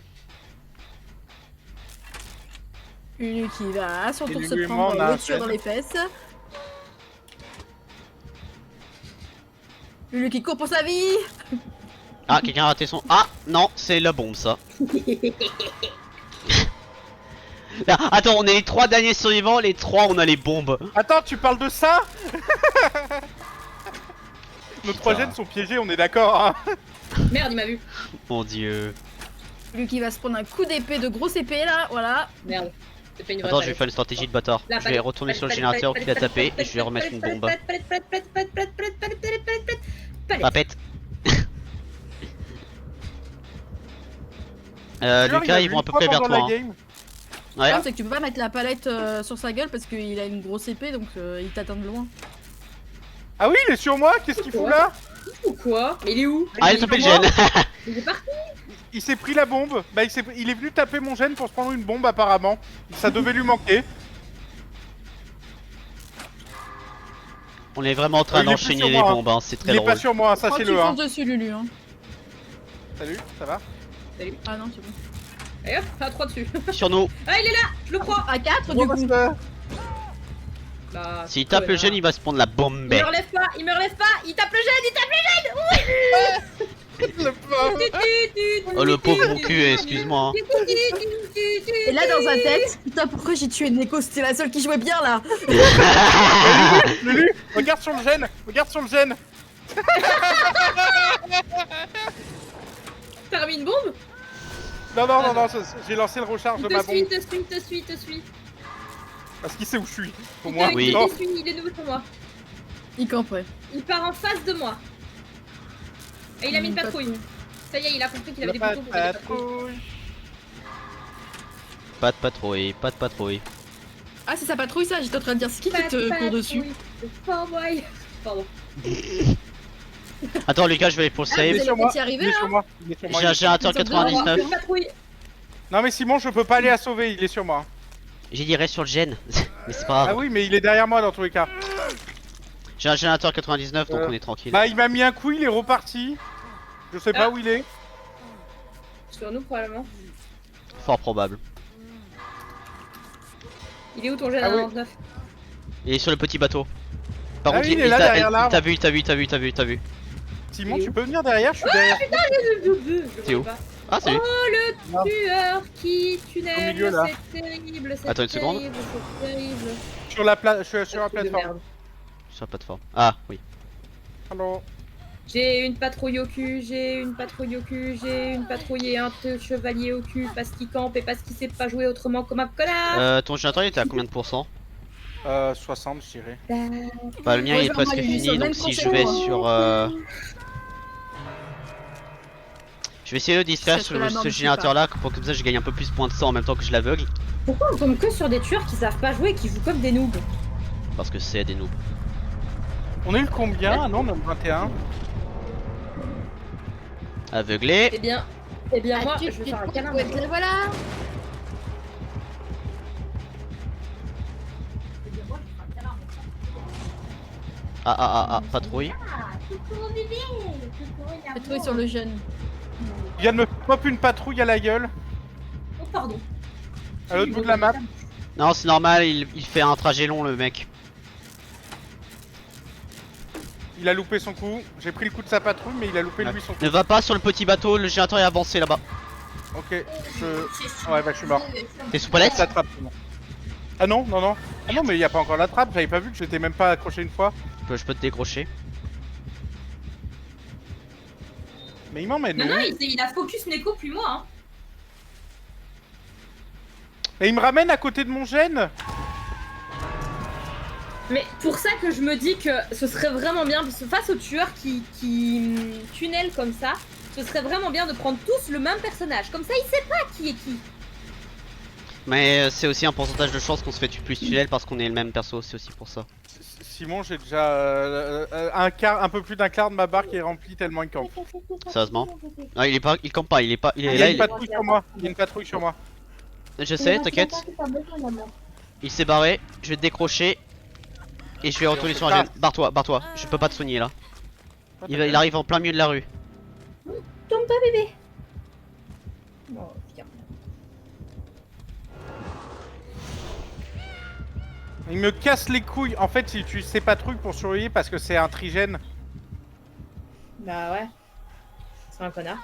Lulu qui va à son Et tour Lulu se et moi, prendre on a un le tueur dans gène. les fesses. Lulu qui court pour sa vie. Ah, quelqu'un a raté son... Ah, non, c'est la bombe, ça. Là, attends, on est les 3 derniers survivants, les 3, on a les bombes. Attends, tu parles de ça? Nos Putain. 3 gènes sont piégés, on est d'accord hein. Merde, il m'a vu. Mon dieu. Lulu qui va se prendre un coup d'épée, de grosse épée là, voilà. Merde. C'est pas une vraie Attends, je vais palette. faire une stratégie de bâtard. La Je vais palette, retourner sur le palette, générateur palette, qu'il a palette, tapé et palette, je vais remettre une palette, bombe. palette, palette, palette, palette, palette, palette, palette, palette, palette, palette, palette. Papette. Tueur, il Lucas, a ils vu vont à une peu fois près vers pendant toi. la Hein. game. Le Ouais. problème, c'est que tu peux pas mettre la palette sur sa gueule parce qu'il a une grosse épée donc il t'atteint de loin. Ah oui, il est sur moi, qu'est-ce qu'il fout là? Ou quoi? Mais il est où? Ah, il s'appelle sur moi. Gêne. Il est parti. Il s'est pris la bombe. Bah, il est venu taper mon gène pour se prendre une bombe apparemment. Ça devait lui manquer. On est vraiment en train Il est plus d'enchaîner sur les moi, hein. bombes, hein. C'est Il très est drôle. pas sur moi, Je crois que tu sachez-le hein. fonces dessus Lulu hein. Salut, ça va? Ah non c'est bon. Et hop, à 3 dessus. Sur nous. Ah, il est là. Je le prends. À 4 du Ouais, coup. bah, Bah, S'il tape le ouais, Gêne, il va se prendre la bombe. Il me relève pas, il tape le gène, il tape le pauvre. le gène. Oh, le pauvre mon cul, excuse-moi. Hein. Et là dans sa tête, putain pourquoi j'ai tué Neko, c'était la seule qui jouait bien là. Lulu, regarde sur le gène. Regarde sur le gène. T'as remis une bombe? Non, non, non, non, j'ai lancé le recharge de ma Te suis, bombe. te suis. Parce qu'il sait où je suis. Pour Il moi. Oui. te suit, il est nouveau pour moi. Il camperait. Il part en face de moi. Et il a mis une Pas de patrouille. Ça y est, il a compris qu'il avait des Pas boutons de pour des patrouilles. patrouille. Pas de patrouille, pas de patrouille. Ah c'est sa patrouille ça, j'étais en train de dire c'est qui Pas te de court dessus. patrouille. Oh boy. Pardon. Attends Lucas, je vais aller pour le Ah, save. Il est vous sur allez moi, peut-être y arriver, il est hein. sur moi, il est sur moi. J'ai un générateur Vous êtes 99. Une patrouille. Non mais Simon, je peux pas aller à sauver, il est sur moi. J'ai dit reste sur le gen. Mais c'est pas Ah grave. oui, mais il est derrière moi dans tous les cas. J'ai un générateur 99 donc on est tranquille. Bah il m'a mis un coup, il est reparti. Je sais pas Ah. où il est. Sur nous, probablement. Fort probable. Il est où ton Ah oui. G99? Il est sur le petit bateau. Par Ah contre, oui, il est là, derrière l'arbre. t'a vu. Simon, Il est tu où peux venir derrière, je suis derrière. T'es où Ah salut. Tueur qui Au tunnel, milieu, là. c'est terrible, c'est Attends une seconde. terrible, c'est terrible. Sur la je suis sur la Truc de plateforme. merde. Sur la plateforme. Ah oui. Allô. J'ai une patrouille au cul, j'ai une patrouille au cul, j'ai une patrouille et un chevalier au cul parce qu'il campe et parce qu'il sait pas jouer autrement comme un connard. Ton générateur il était à combien de pourcents 60 je dirais. Bah le mien Ouais, il est genre, presque moi, il est sur fini le même donc si je concept, vais moi. sur je vais essayer de le distraire Parce que sur la mort ce ne tue générateur là pour que comme ça je gagne un peu plus de points de sang en même temps que je l'aveugle. Pourquoi on tombe que sur des tueurs qui savent pas jouer et qui jouent comme des noobs? Parce que c'est des noobs. On est le combien? Ah non, on est le 21. Aveuglé. Eh bien moi, je vais faire un câlin. Ouais, voilà. Patrouille. J'ai trouvé sur le jeune. Il vient de me pop une patrouille à la gueule, Oh pardon. à l'autre bout de la map. Non c'est normal, il fait un trajet long le mec. Il a loupé son coup. J'ai pris le coup de sa patrouille, mais il a loupé lui son coup. Ne va pas sur le petit bateau, le générateur est avancé là-bas. Ok, ouais, bah je suis mort. T'es sous palette La trappe, c'est bon. Ah non, non, non. Ah non, mais il y a pas encore la trappe. J'avais pas vu que j'étais même pas accroché une fois. je peux te décrocher. Mais il m'emmène. Non, où non, il a focus Neko puis moi. Hein. Et il me ramène à côté de mon gène. Mais pour ça que je me dis que ce serait vraiment bien, parce que face aux tueurs qui tunnel comme ça, ce serait vraiment bien de prendre tous le même personnage. Comme ça, il sait pas qui est qui. Mais c'est aussi un pourcentage de chance qu'on se fait tuer plus tunnel parce qu'on est le même perso, c'est aussi pour ça. Simon, j'ai déjà un peu plus d'un quart de ma barre qui est remplie tellement il campe. Sérieusement. Non il campe pas, il est Il y là, a une patrouille sur moi. Il y a une patrouille sur moi. Je sais, t'inquiète. Il s'est barré, je vais te décrocher. Et je vais retourner sur un jeune. Barre-toi, je peux pas te soigner là. Il arrive en plein milieu de la rue. Tombe pas, bébé. Oh, putain. Il me casse les couilles. En fait, il utilise ses patrouilles pour surveiller parce que c'est un trigène. Bah ouais. C'est un connard.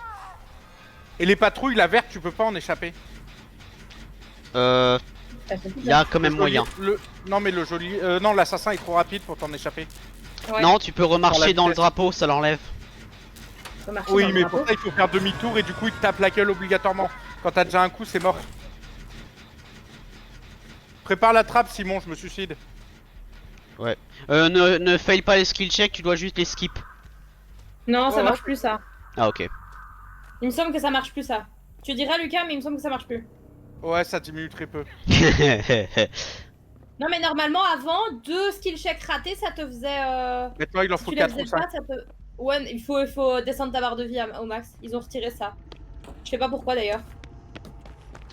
Et les patrouilles, la verte, tu peux pas en échapper. Il y a quand même moyen. Non, mais le joli. Non, l'assassin est trop rapide pour t'en échapper. Ouais, Non, tu peux Par remarcher la dans le vitesse. drapeau, ça l'enlève. ça peut marcher dans Oui, le mais drapeau. pour ça, il faut faire demi-tour et du coup, il te tape la gueule obligatoirement. Quand t'as déjà un coup, c'est mort. Prépare la trappe, Simon, je me suicide. Ne fail pas les skill checks, tu dois juste les skip. Non, ça Ouais. marche plus ça. Ah ok. Il me semble que ça marche plus ça. Tu diras Lucas, mais il me semble que ça marche plus. Ouais, ça diminue très peu. Non, mais normalement, avant, 2 skill checks ratés, ça te faisait. Maintenant, il en Si faut tu les 4 faisais ou 5. pas, ça te. Ouais, il faut descendre ta barre de vie au max. Ils ont retiré ça. Je sais pas pourquoi d'ailleurs.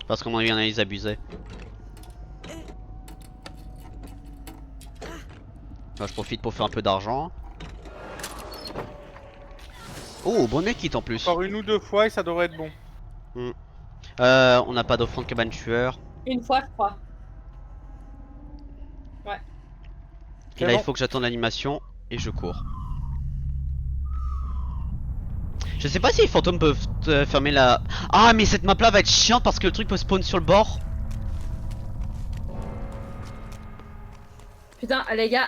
Parce qu'à mon avis, il y en a, ils abusaient. Moi, je profite pour faire un peu d'argent. Oh, bon équipe en plus. Encore une ou deux fois et ça devrait être bon. On n'a pas d'offrande cabane tueur. Une fois, je crois. Et là, bon. il faut que j'attende l'animation et je cours. Je sais pas si les fantômes peuvent fermer la... Ah, mais cette map là va être chiante parce que le truc peut spawn sur le bord. Putain, les gars,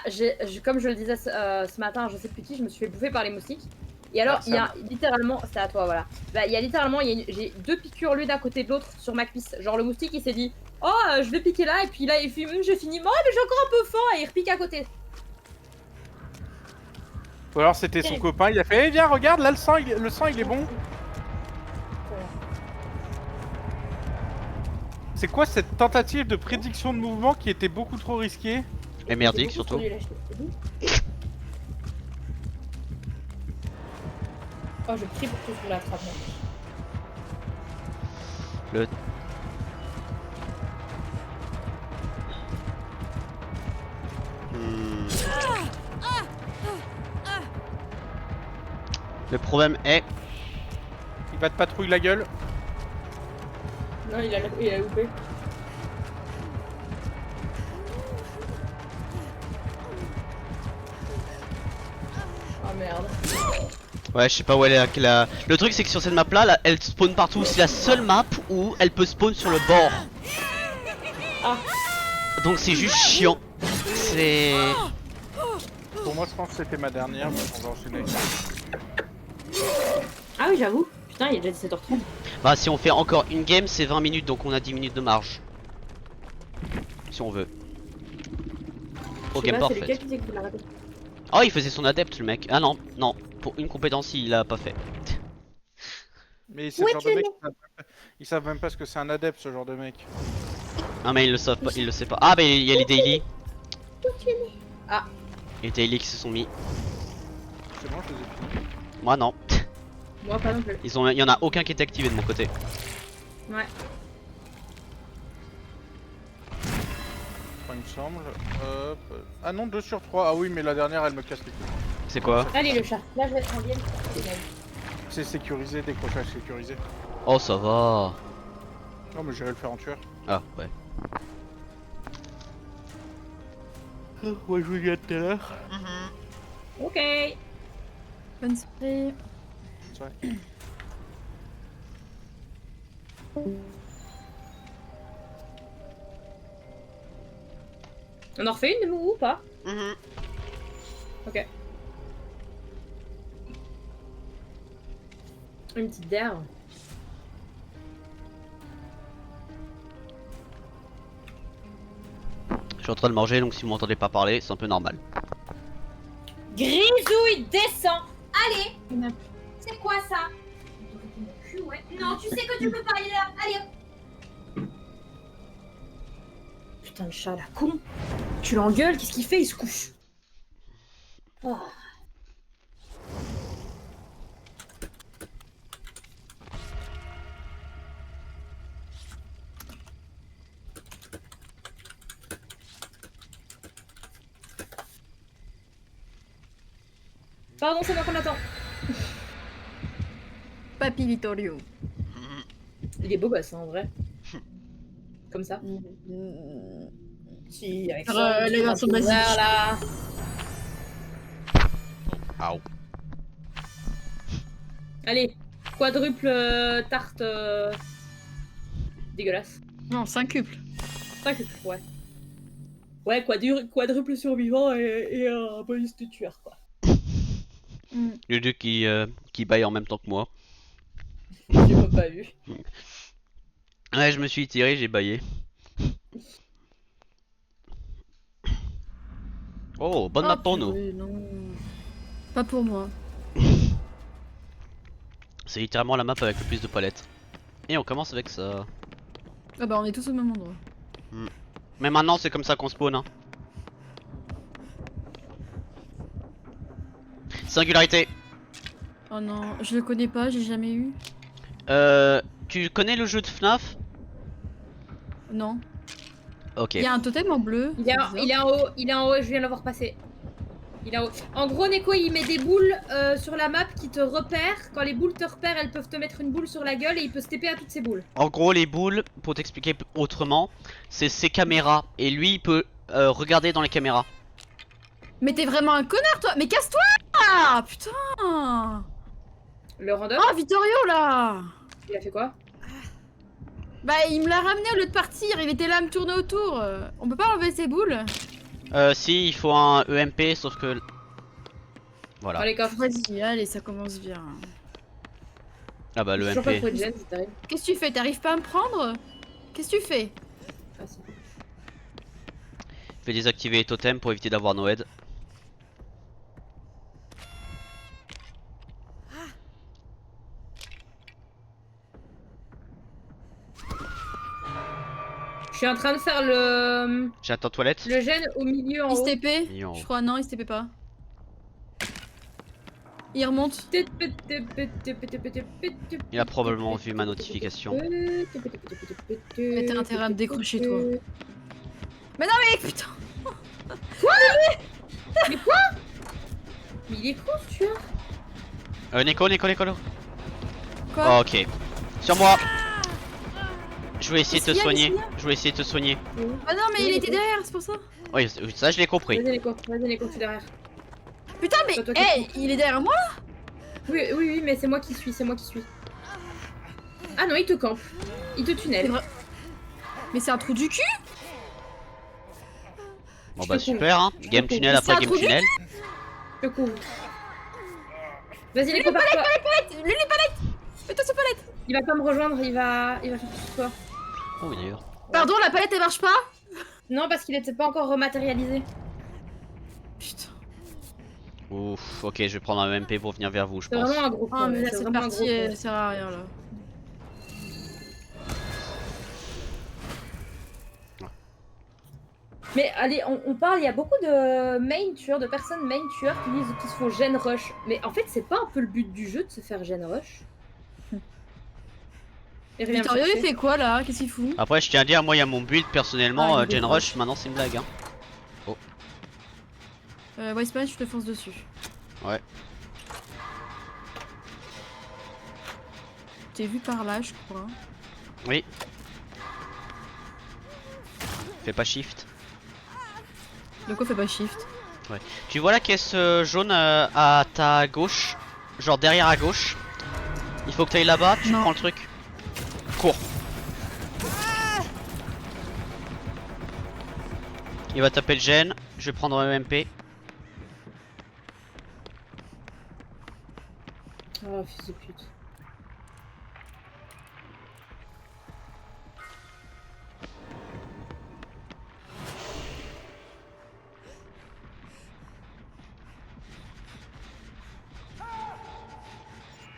comme je le disais ce matin, je sais plus qui, je me suis fait bouffer par les moustiques. Et alors, Ah, il y a littéralement, c'est à toi, voilà. Bah, il y a littéralement, j'ai 2 piqûres l'une à côté de l'autre sur ma cuisse. Genre le moustique, il s'est dit, oh, je vais piquer là, et puis là, il fait, j'ai fini, oh, mais j'ai encore un peu faim, et il repique à côté. Ou alors c'était son Terrible. copain, il a fait, eh viens, regarde, là le sang il est bon. C'est quoi cette tentative de prédiction de mouvement qui était beaucoup trop risquée? Et merdique surtout. Oh, je prie pour que je l'attrape. Le... Hmm. Le problème est... Il va te patrouiller la gueule. Non, il a loupé. Oh merde. Ouais, je sais pas où elle est. Le truc, c'est que sur cette map là, elle spawn partout. C'est la seule map où elle peut spawn sur le bord. Ah. Donc c'est juste chiant. C'est... Pour moi, je pense que c'était ma dernière, mais on va enchaîner. Ah oui, j'avoue. Putain, il est déjà 17h30. Bah si on fait encore une game, c'est 20 minutes, donc on a 10 minutes de marge. Si on veut. Ok, parfait. Oh, il faisait son adepte, le mec. Ah non, non. Pour une compétence, il a pas fait. Mais c'est le genre de mec, ils savent même pas ce que c'est un adepte, ce genre de mec. Ah mais ils le savent pas, ils le savent pas. Ah mais il y a les daily. Ah. Les daily qui se sont mis. C'est bon, je les ai finis. Moi non. Moi pas non plus. Il y en a aucun qui est activé de mon côté. Ouais. Enfin, il me semble. Hop. Ah non, 2 sur 3. Ah oui, mais la dernière, elle me casse les couilles. C'est quoi? Allez le chat. Là je vais être en game. C'est sécurisé, décrochage sécurisé. Oh ça va. Non, mais j'irai le faire en tueur. Ah ouais. Moi, je vous dis à tout à l'heure. Ok. Bonne soirée. Ouais. On en refait une de Moumou ou pas? Ok. Une petite d'air. Je suis en train de manger, donc si vous m'entendez pas parler, c'est un peu normal. Grisouille, descend. Allez, c'est quoi ça? Non, tu sais que tu peux pas aller là. Allez, hop. Putain, le chat là, con. Tu l'engueules, qu'est-ce qu'il fait? Il se couche. Oh. Pardon, c'est moi qu'on attend. Papy Vittorio. Il est beau gosse, hein, en vrai. Comme ça. Si, avec ça. Les garçons basiques. Voilà. Aouh. Allez, quadruple tarte dégueulasse. Non, quintuple. Quadruple, ouais. Ouais, quadruple survivant et un bonus de tueur, quoi. Les deux qui baillent en même temps que moi. J'ai même pas vu. Ouais, je me suis tiré, j'ai baillé. Oh, bonne map pour nous. Non. Pas pour moi. C'est littéralement la map avec le plus de palettes. Et on commence avec ça. Ah bah on est tous au même endroit. Mais maintenant c'est comme ça qu'on spawn hein. Singularité. Oh non, je le connais pas, j'ai jamais eu. Tu connais le jeu de FNAF? Non. Ok. Il y a un totem en bleu. Il est en haut, je viens de l'avoir passé. Il est en haut. En gros, Neko, il met des boules sur la map qui te repèrent. Quand les boules te repèrent, elles peuvent te mettre une boule sur la gueule et il peut se TP à toutes ces boules. En gros les boules, pour t'expliquer autrement, c'est ses caméras. Et lui il peut regarder dans les caméras. Mais t'es vraiment un connard toi. Mais casse-toi. Ah putain. Le random, Oh Vittorio là. il a fait quoi? Bah il me l'a ramené au lieu de partir, il était là à me tourner autour. On peut pas enlever ses boules? Si il faut un EMP sauf que... Voilà. Dans les coffres. Vas-y, allez, ça commence bien. Ah bah le J'ai toujours pas EMP. trouvé de gêne, c'est terrible. Qu'est-ce que tu fais? T'arrives pas à me prendre? Qu'est-ce que tu fais? Ah, si. Fais désactiver les totems pour éviter d'avoir Noed. Je suis en train de faire le J'attends toilette. gène au milieu en Il se haut. TP? Mignon. Je crois non, il se TP pas. Il remonte. Il a probablement vu ma notification. Mais t'as intérêt à me décrocher, toi. Mais non, mais putain. Mais il est con ce tueur. Neko. Quoi? Ok. Sur moi. Je voulais essayer de te Qu'est-ce qu'il y a, soigner. Je voulais essayer de te soigner. Ah non, mais il était derrière, c'est pour ça. Oui, ça je l'ai compris. Vas-y Neko, je suis derrière. Putain, mais Toi, il est derrière moi là. Oui, mais c'est moi qui suis, Ah non, il te campe. Il te C'est tunnel. vrai. Mais c'est un trou du cul. Bon Je bah te super hein. Game couvre. tunnel C'est après un game trou du tunnel. Je te couvre. Vas-y Neko, pars-toi. Lulu palette. Fais-toi ce palette. Il va pas me rejoindre, il va faire sur toi. Oh oui d'ailleurs. Pardon, la palette elle marche pas. Non, parce qu'il était pas encore rematérialisé. Putain. Ouf, ok, je vais prendre un MP pour venir vers vous, je C'est pense. vraiment un gros con. Ah, mais là c'est cette vraiment un partie gros con. elle sert à rien là. Mais allez, on parle, il y a beaucoup de main tueurs, de personnes main tueurs qui disent qu'ils se font gen rush. Mais en fait, c'est pas un peu le but du jeu de se faire gen rush? Et rien Victorio il chercher. fait quoi là? Qu'est-ce qu'il fout? Après, je tiens à dire, moi, il y a mon build personnellement, Ah, il est Gen proche. Rush, maintenant c'est une blague. Hein. Wiseman, je te fonce dessus. Ouais. T'es vu par là, je crois. Oui. Fais pas shift. De quoi fait pas shift? Tu vois la caisse jaune à ta gauche? Genre derrière à gauche? Il faut que tu ailles là-bas, tu Non. prends le truc. Cours. Il va taper le gen, je vais prendre un MP. Oh, fils de pute.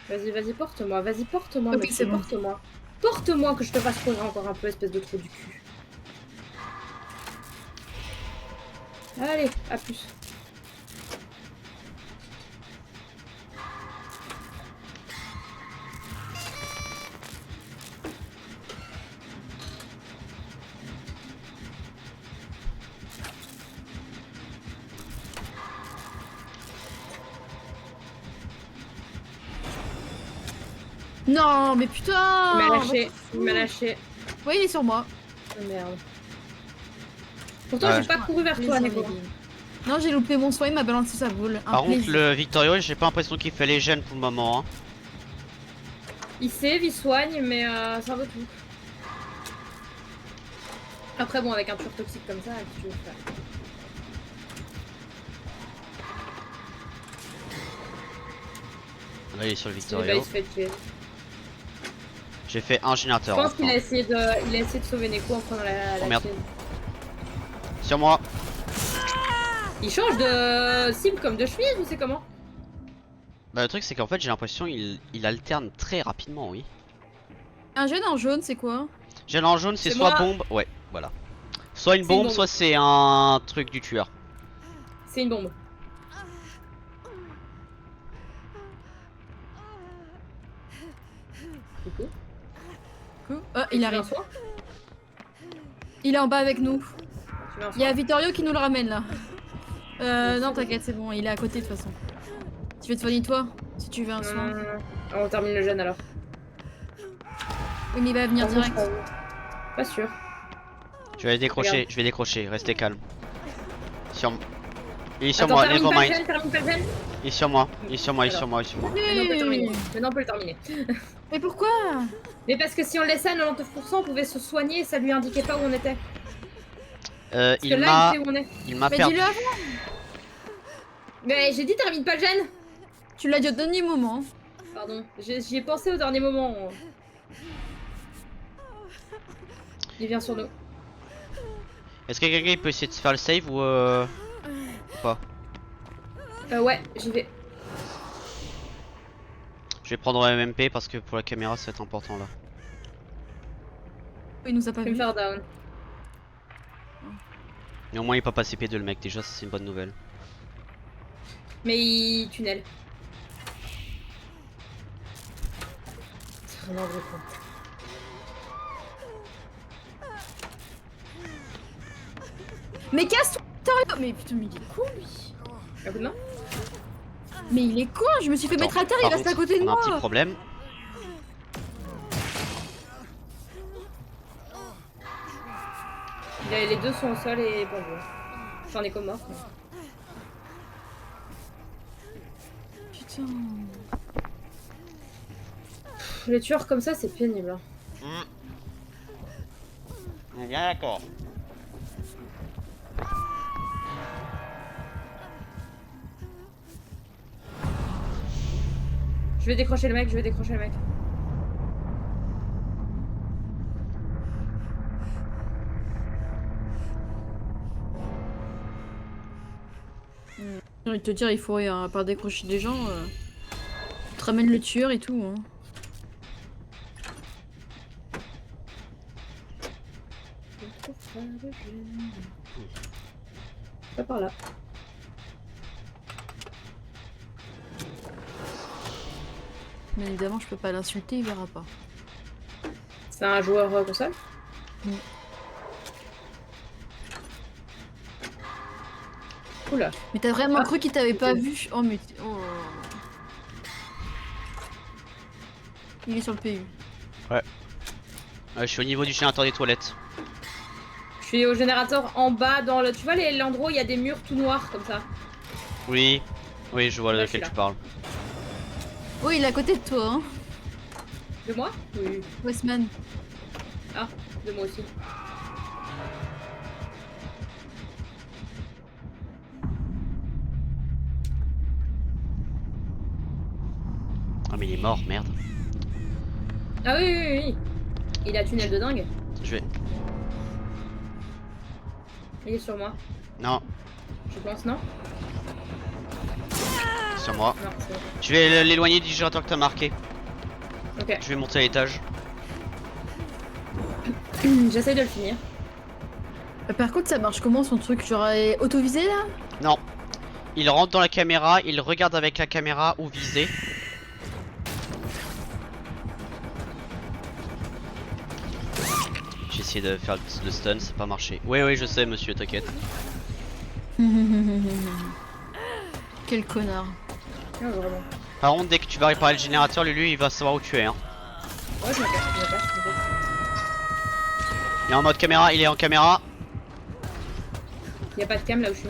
Vas-y, porte-moi, Ok, mec, c'est bon. porte-moi. Porte-moi que je te fasse courir encore un peu, espèce de trou du cul. Allez, à plus. Non, mais putain! Il m'a lâché, il m'a lâché. Oui, il est sur moi. Oh, merde. Pourtant, Ouais. j'ai pas couru vers toi, Neko. Non, j'ai loupé mon soin, il m'a balancé sa boule. Un Par contre, plaisir. le Victorio, j'ai pas l'impression qu'il fait les gènes pour le moment. Hein. Il save, il soigne, mais c'est un peu tout. Après, bon, avec un tueur toxique comme ça, qu'est-ce que tu veux faire? Là, il est sur le Bah, Victorio. il se fait tuer. J'ai fait un Je générateur. pense qu'il enfin. a essayé de sauver Neko en prenant la Oh, merde. chaise. Sur moi. Il change de cible comme de chemise ou c'est comment? Bah, le truc, c'est qu'en fait, j'ai l'impression il alterne très rapidement, oui. Un jeune en jaune, c'est quoi? Gène en jaune, c'est C'est soit moi. bombe. Ouais, voilà. Soit une C'est une bombe, bombe. soit c'est un truc du tueur. C'est une bombe. Coucou. Il Tu veux un arrive. soin? Il est en bas avec nous. Tu veux un Il y soin? a Vittorio qui nous le ramène là. Merci. Non, t'inquiète, c'est bon, il est à côté de toute façon. Tu veux te soigner toi? Si tu veux un soin. On termine le jeûne alors. Oui, mais il va venir direct. Pas sûr. Je vais décrocher, Regarde. je vais décrocher, restez calme. Sur... Il est sur Attends, moi, termine pas le nevermind. jeûne, termine pas le jeûne. Il est sur moi, il est sur moi, il est sur moi, il est sur moi. Maintenant on peut le terminer. Maintenant on peut le terminer. Mais pourquoi? Mais parce que si on le laissait à 99%, on pouvait se soigner et ça lui indiquait pas où on était. Parce que Il là, m'a il sait où on est. Mais perdu. dis-le avant. Mais j'ai dit termine pas le jeûne. Tu l'as dit au dernier moment. Pardon, j'y ai pensé au dernier moment. Il vient sur nous. Est-ce que quelqu'un peut essayer de se faire le save ou pas? Ouais, j'y vais. Je vais prendre un MP parce que pour la caméra ça va être important là. Il nous a pas Je vais me vu. faire down. Mais au moins il est pas passé P2 le mec, déjà ça c'est une bonne nouvelle. Mais il tunnel. Non, gros con. Mais casse-toi. Mais putain, mais il est con lui. Un coup de main? Mais il est con, je me suis fait Attends, mettre à terre, il par reste à contre, côté de on a moi. un petit problème. Les deux sont au sol et pas bon. J'en ai comme mort. Putain. Les tueurs comme ça, c'est pénible. Hein. On est bien d'accord. Je vais décrocher le mec, je vais décrocher le mec. J'ai envie de te dire, il faut à part décrocher des gens, tu te ramènes le tueur et tout. Hein. Pas par là. Mais évidemment, je peux pas l'insulter, il verra pas. C'est un joueur console? Oula. Mais t'as vraiment cru qu'il t'avait pas vu? Oh mais... Oh. Il est sur le PU. Je suis au niveau du générateur des toilettes. Je suis au générateur en bas dans le... Tu vois l'endroit où il y a des murs tout noirs comme ça? Oui, oui, je vois Ouais, lequel je suis tu parles. Oui, il est à côté de toi, hein. De moi? Oui. Westman. Ah, de moi aussi. Ah mais il est mort, merde. Ah oui, oui, oui. Il a tunnel de dingue. Je vais... Il est sur moi. Non, Je pense, non? sur moi. Non, c'est bon. Je vais l'éloigner du générateur que t'as marqué. Ok. Je vais monter à l'étage. J'essaie de le finir. Par contre, ça marche comment son truc? Genre autovisé là? Non. Il rentre dans la caméra, il regarde avec la caméra où viser. J'ai essayé de faire le stun, ça n'a pas marché. Oui, oui, je sais, monsieur, t'inquiète. Quel connard. Non, vraiment. Par contre, dès que tu vas réparer le générateur, Lulu, il va savoir où tu es. Hein. Ouais, je me cache, je me cache, je me cache. Il est en mode caméra, il est en caméra. Il y a pas de cam là où je suis.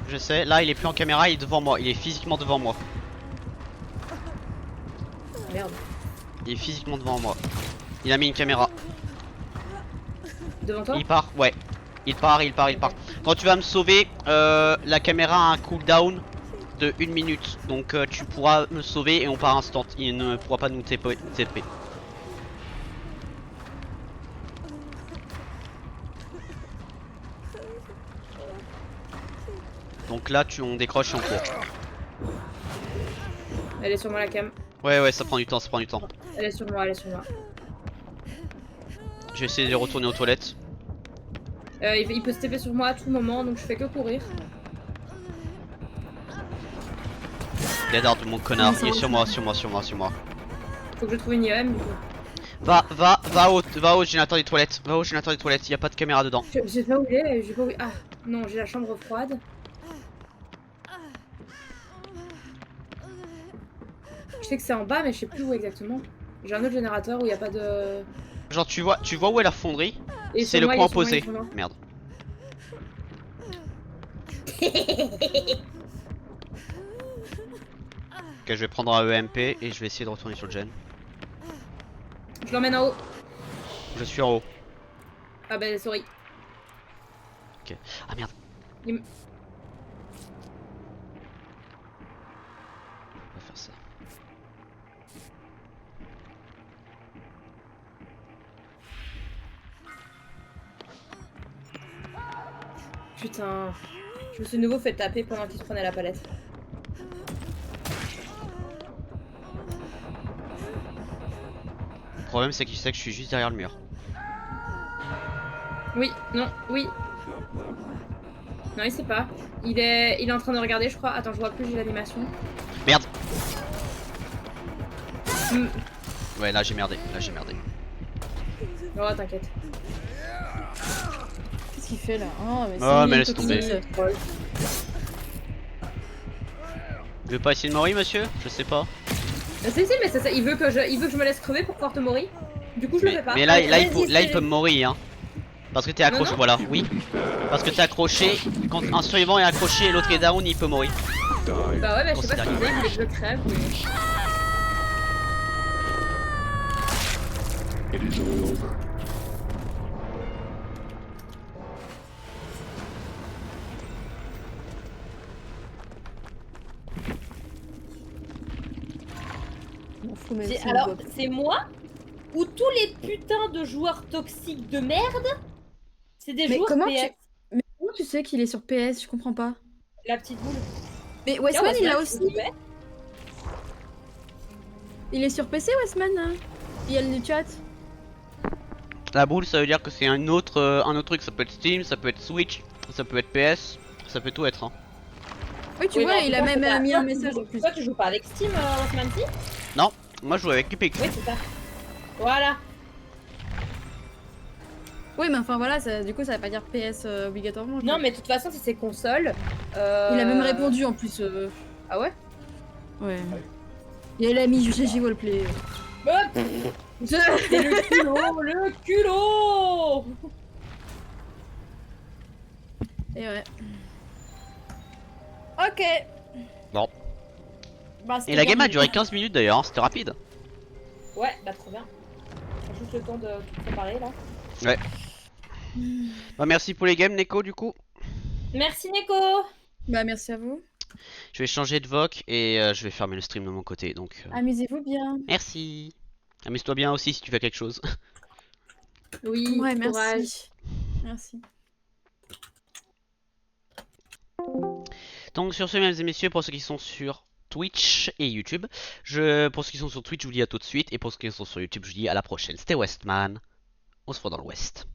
Je sais, là, il est plus en caméra, il est devant moi. Il est physiquement devant moi. Merde. Il est physiquement devant moi. Il a mis une caméra. Devant toi? Il part, ouais. Il part. Quand tu vas me sauver, la caméra a un cooldown de 1 minute. Donc tu pourras me sauver et on part instant. Il ne pourra pas nous TP. Donc là, on décroche et on court. Elle est sur moi la cam. Ouais, ça prend du temps, Elle est sur moi, elle est sur moi. Je vais essayer de retourner aux toilettes. Il peut se TP sur moi à tout moment, donc je fais que courir. Gadard, mon connard, ça il est va. sur moi. Faut que je trouve une IEM du coup. Va au générateur des toilettes. Va au générateur des toilettes, il n'y a pas de caméra dedans. Je sais pas où il est, j'ai pas où... Ah, non, j'ai la chambre froide. Je sais que c'est en bas, mais je sais plus où exactement. J'ai un autre générateur où il y a pas de... Genre tu vois où est la fonderie? Et C'est sur le moi, point il est sur moi, il opposé. est sur moi. Merde. Ok, je vais prendre un EMP et je vais essayer de retourner sur le gen. Je l'emmène en haut. Je suis en haut. Ah bah sorry. Ah merde. Il On va faire ça. Putain. Je me suis de nouveau fait taper pendant qu'il se prenait la palette. Le problème c'est qu'il sait que je suis juste derrière le mur. Oui, non, oui. Non, il sait pas. Il est en train de regarder, je crois. Attends, je vois plus, j'ai l'animation. Merde. Ouais, là j'ai merdé, là j'ai merdé. Oh, t'inquiète. Qu'est-ce qu'il fait là? Oh, mais, Oh, mais c'est laisse mignon, tomber. toxique. Tu veux pas essayer de mourir, monsieur? Je sais pas. Si, mais c'est ça, il veut que je me laisse crever pour pouvoir te mourir. Du coup, je le fais pas. Mais là, Allez, là, vas-y, là il essaye. peut me mourir, hein. Parce que t'es accroché, non. voilà, oui. Parce que t'es accroché, quand un survivant est accroché et l'autre est down, il peut mourir. Bah ouais, mais je sais pas ce qu'il Considéré. faisait, il voulait que je crève, mais... It is all over. Je m'en fous, mais c'est Alors, une boîte. c'est moi ou tous les putains de joueurs toxiques de merde, c'est des Mais joueurs comment PS. Mais comment tu sais qu'il est sur PS? Je comprends pas. La petite boule. Mais Westman, il l'a aussi. Ouais. Il est sur PC, Westman, hein. Il y a le chat. La boule, ça veut dire que c'est un autre truc. Ça peut être Steam, ça peut être Switch, ça peut être PS, ça peut tout être. Hein. Oui, tu Oui, vois, mais il a toi, même mis toi, un tu message joues- en plus. Toi, tu joues pas avec Steam, Osman, si? Moi, je joue avec Epic. Oui, c'est ça. Voilà. Oui, mais enfin voilà, du coup, ça va pas dire PS obligatoirement. je Non, crois. mais de toute façon, si c'est console. Il a même répondu en plus. Ah ouais? Ouais. Et elle a mis GG Wallplay. Hop. C'est le culot, le culot. Et ouais. Ok. Bon. Bah, c'était Et la game a bien. duré 15 minutes d'ailleurs, hein, c'était rapide. Ouais, bah trop bien. Juste le temps de tout préparer là. Bah, merci pour les games, Neko, du coup. Merci Neko. Bah, merci à vous. Je vais changer de voc et je vais fermer le stream de mon côté. Donc, Amusez-vous bien. merci. Amuse-toi bien aussi si tu fais quelque chose. Oui, Ouais, courage. merci. Merci. Donc sur ce, mesdames et messieurs, pour ceux qui sont sur Twitch et YouTube, pour ceux qui sont sur Twitch, je vous dis à tout de suite, et pour ceux qui sont sur YouTube, je vous dis à la prochaine. C'était Westman, on se voit dans le West.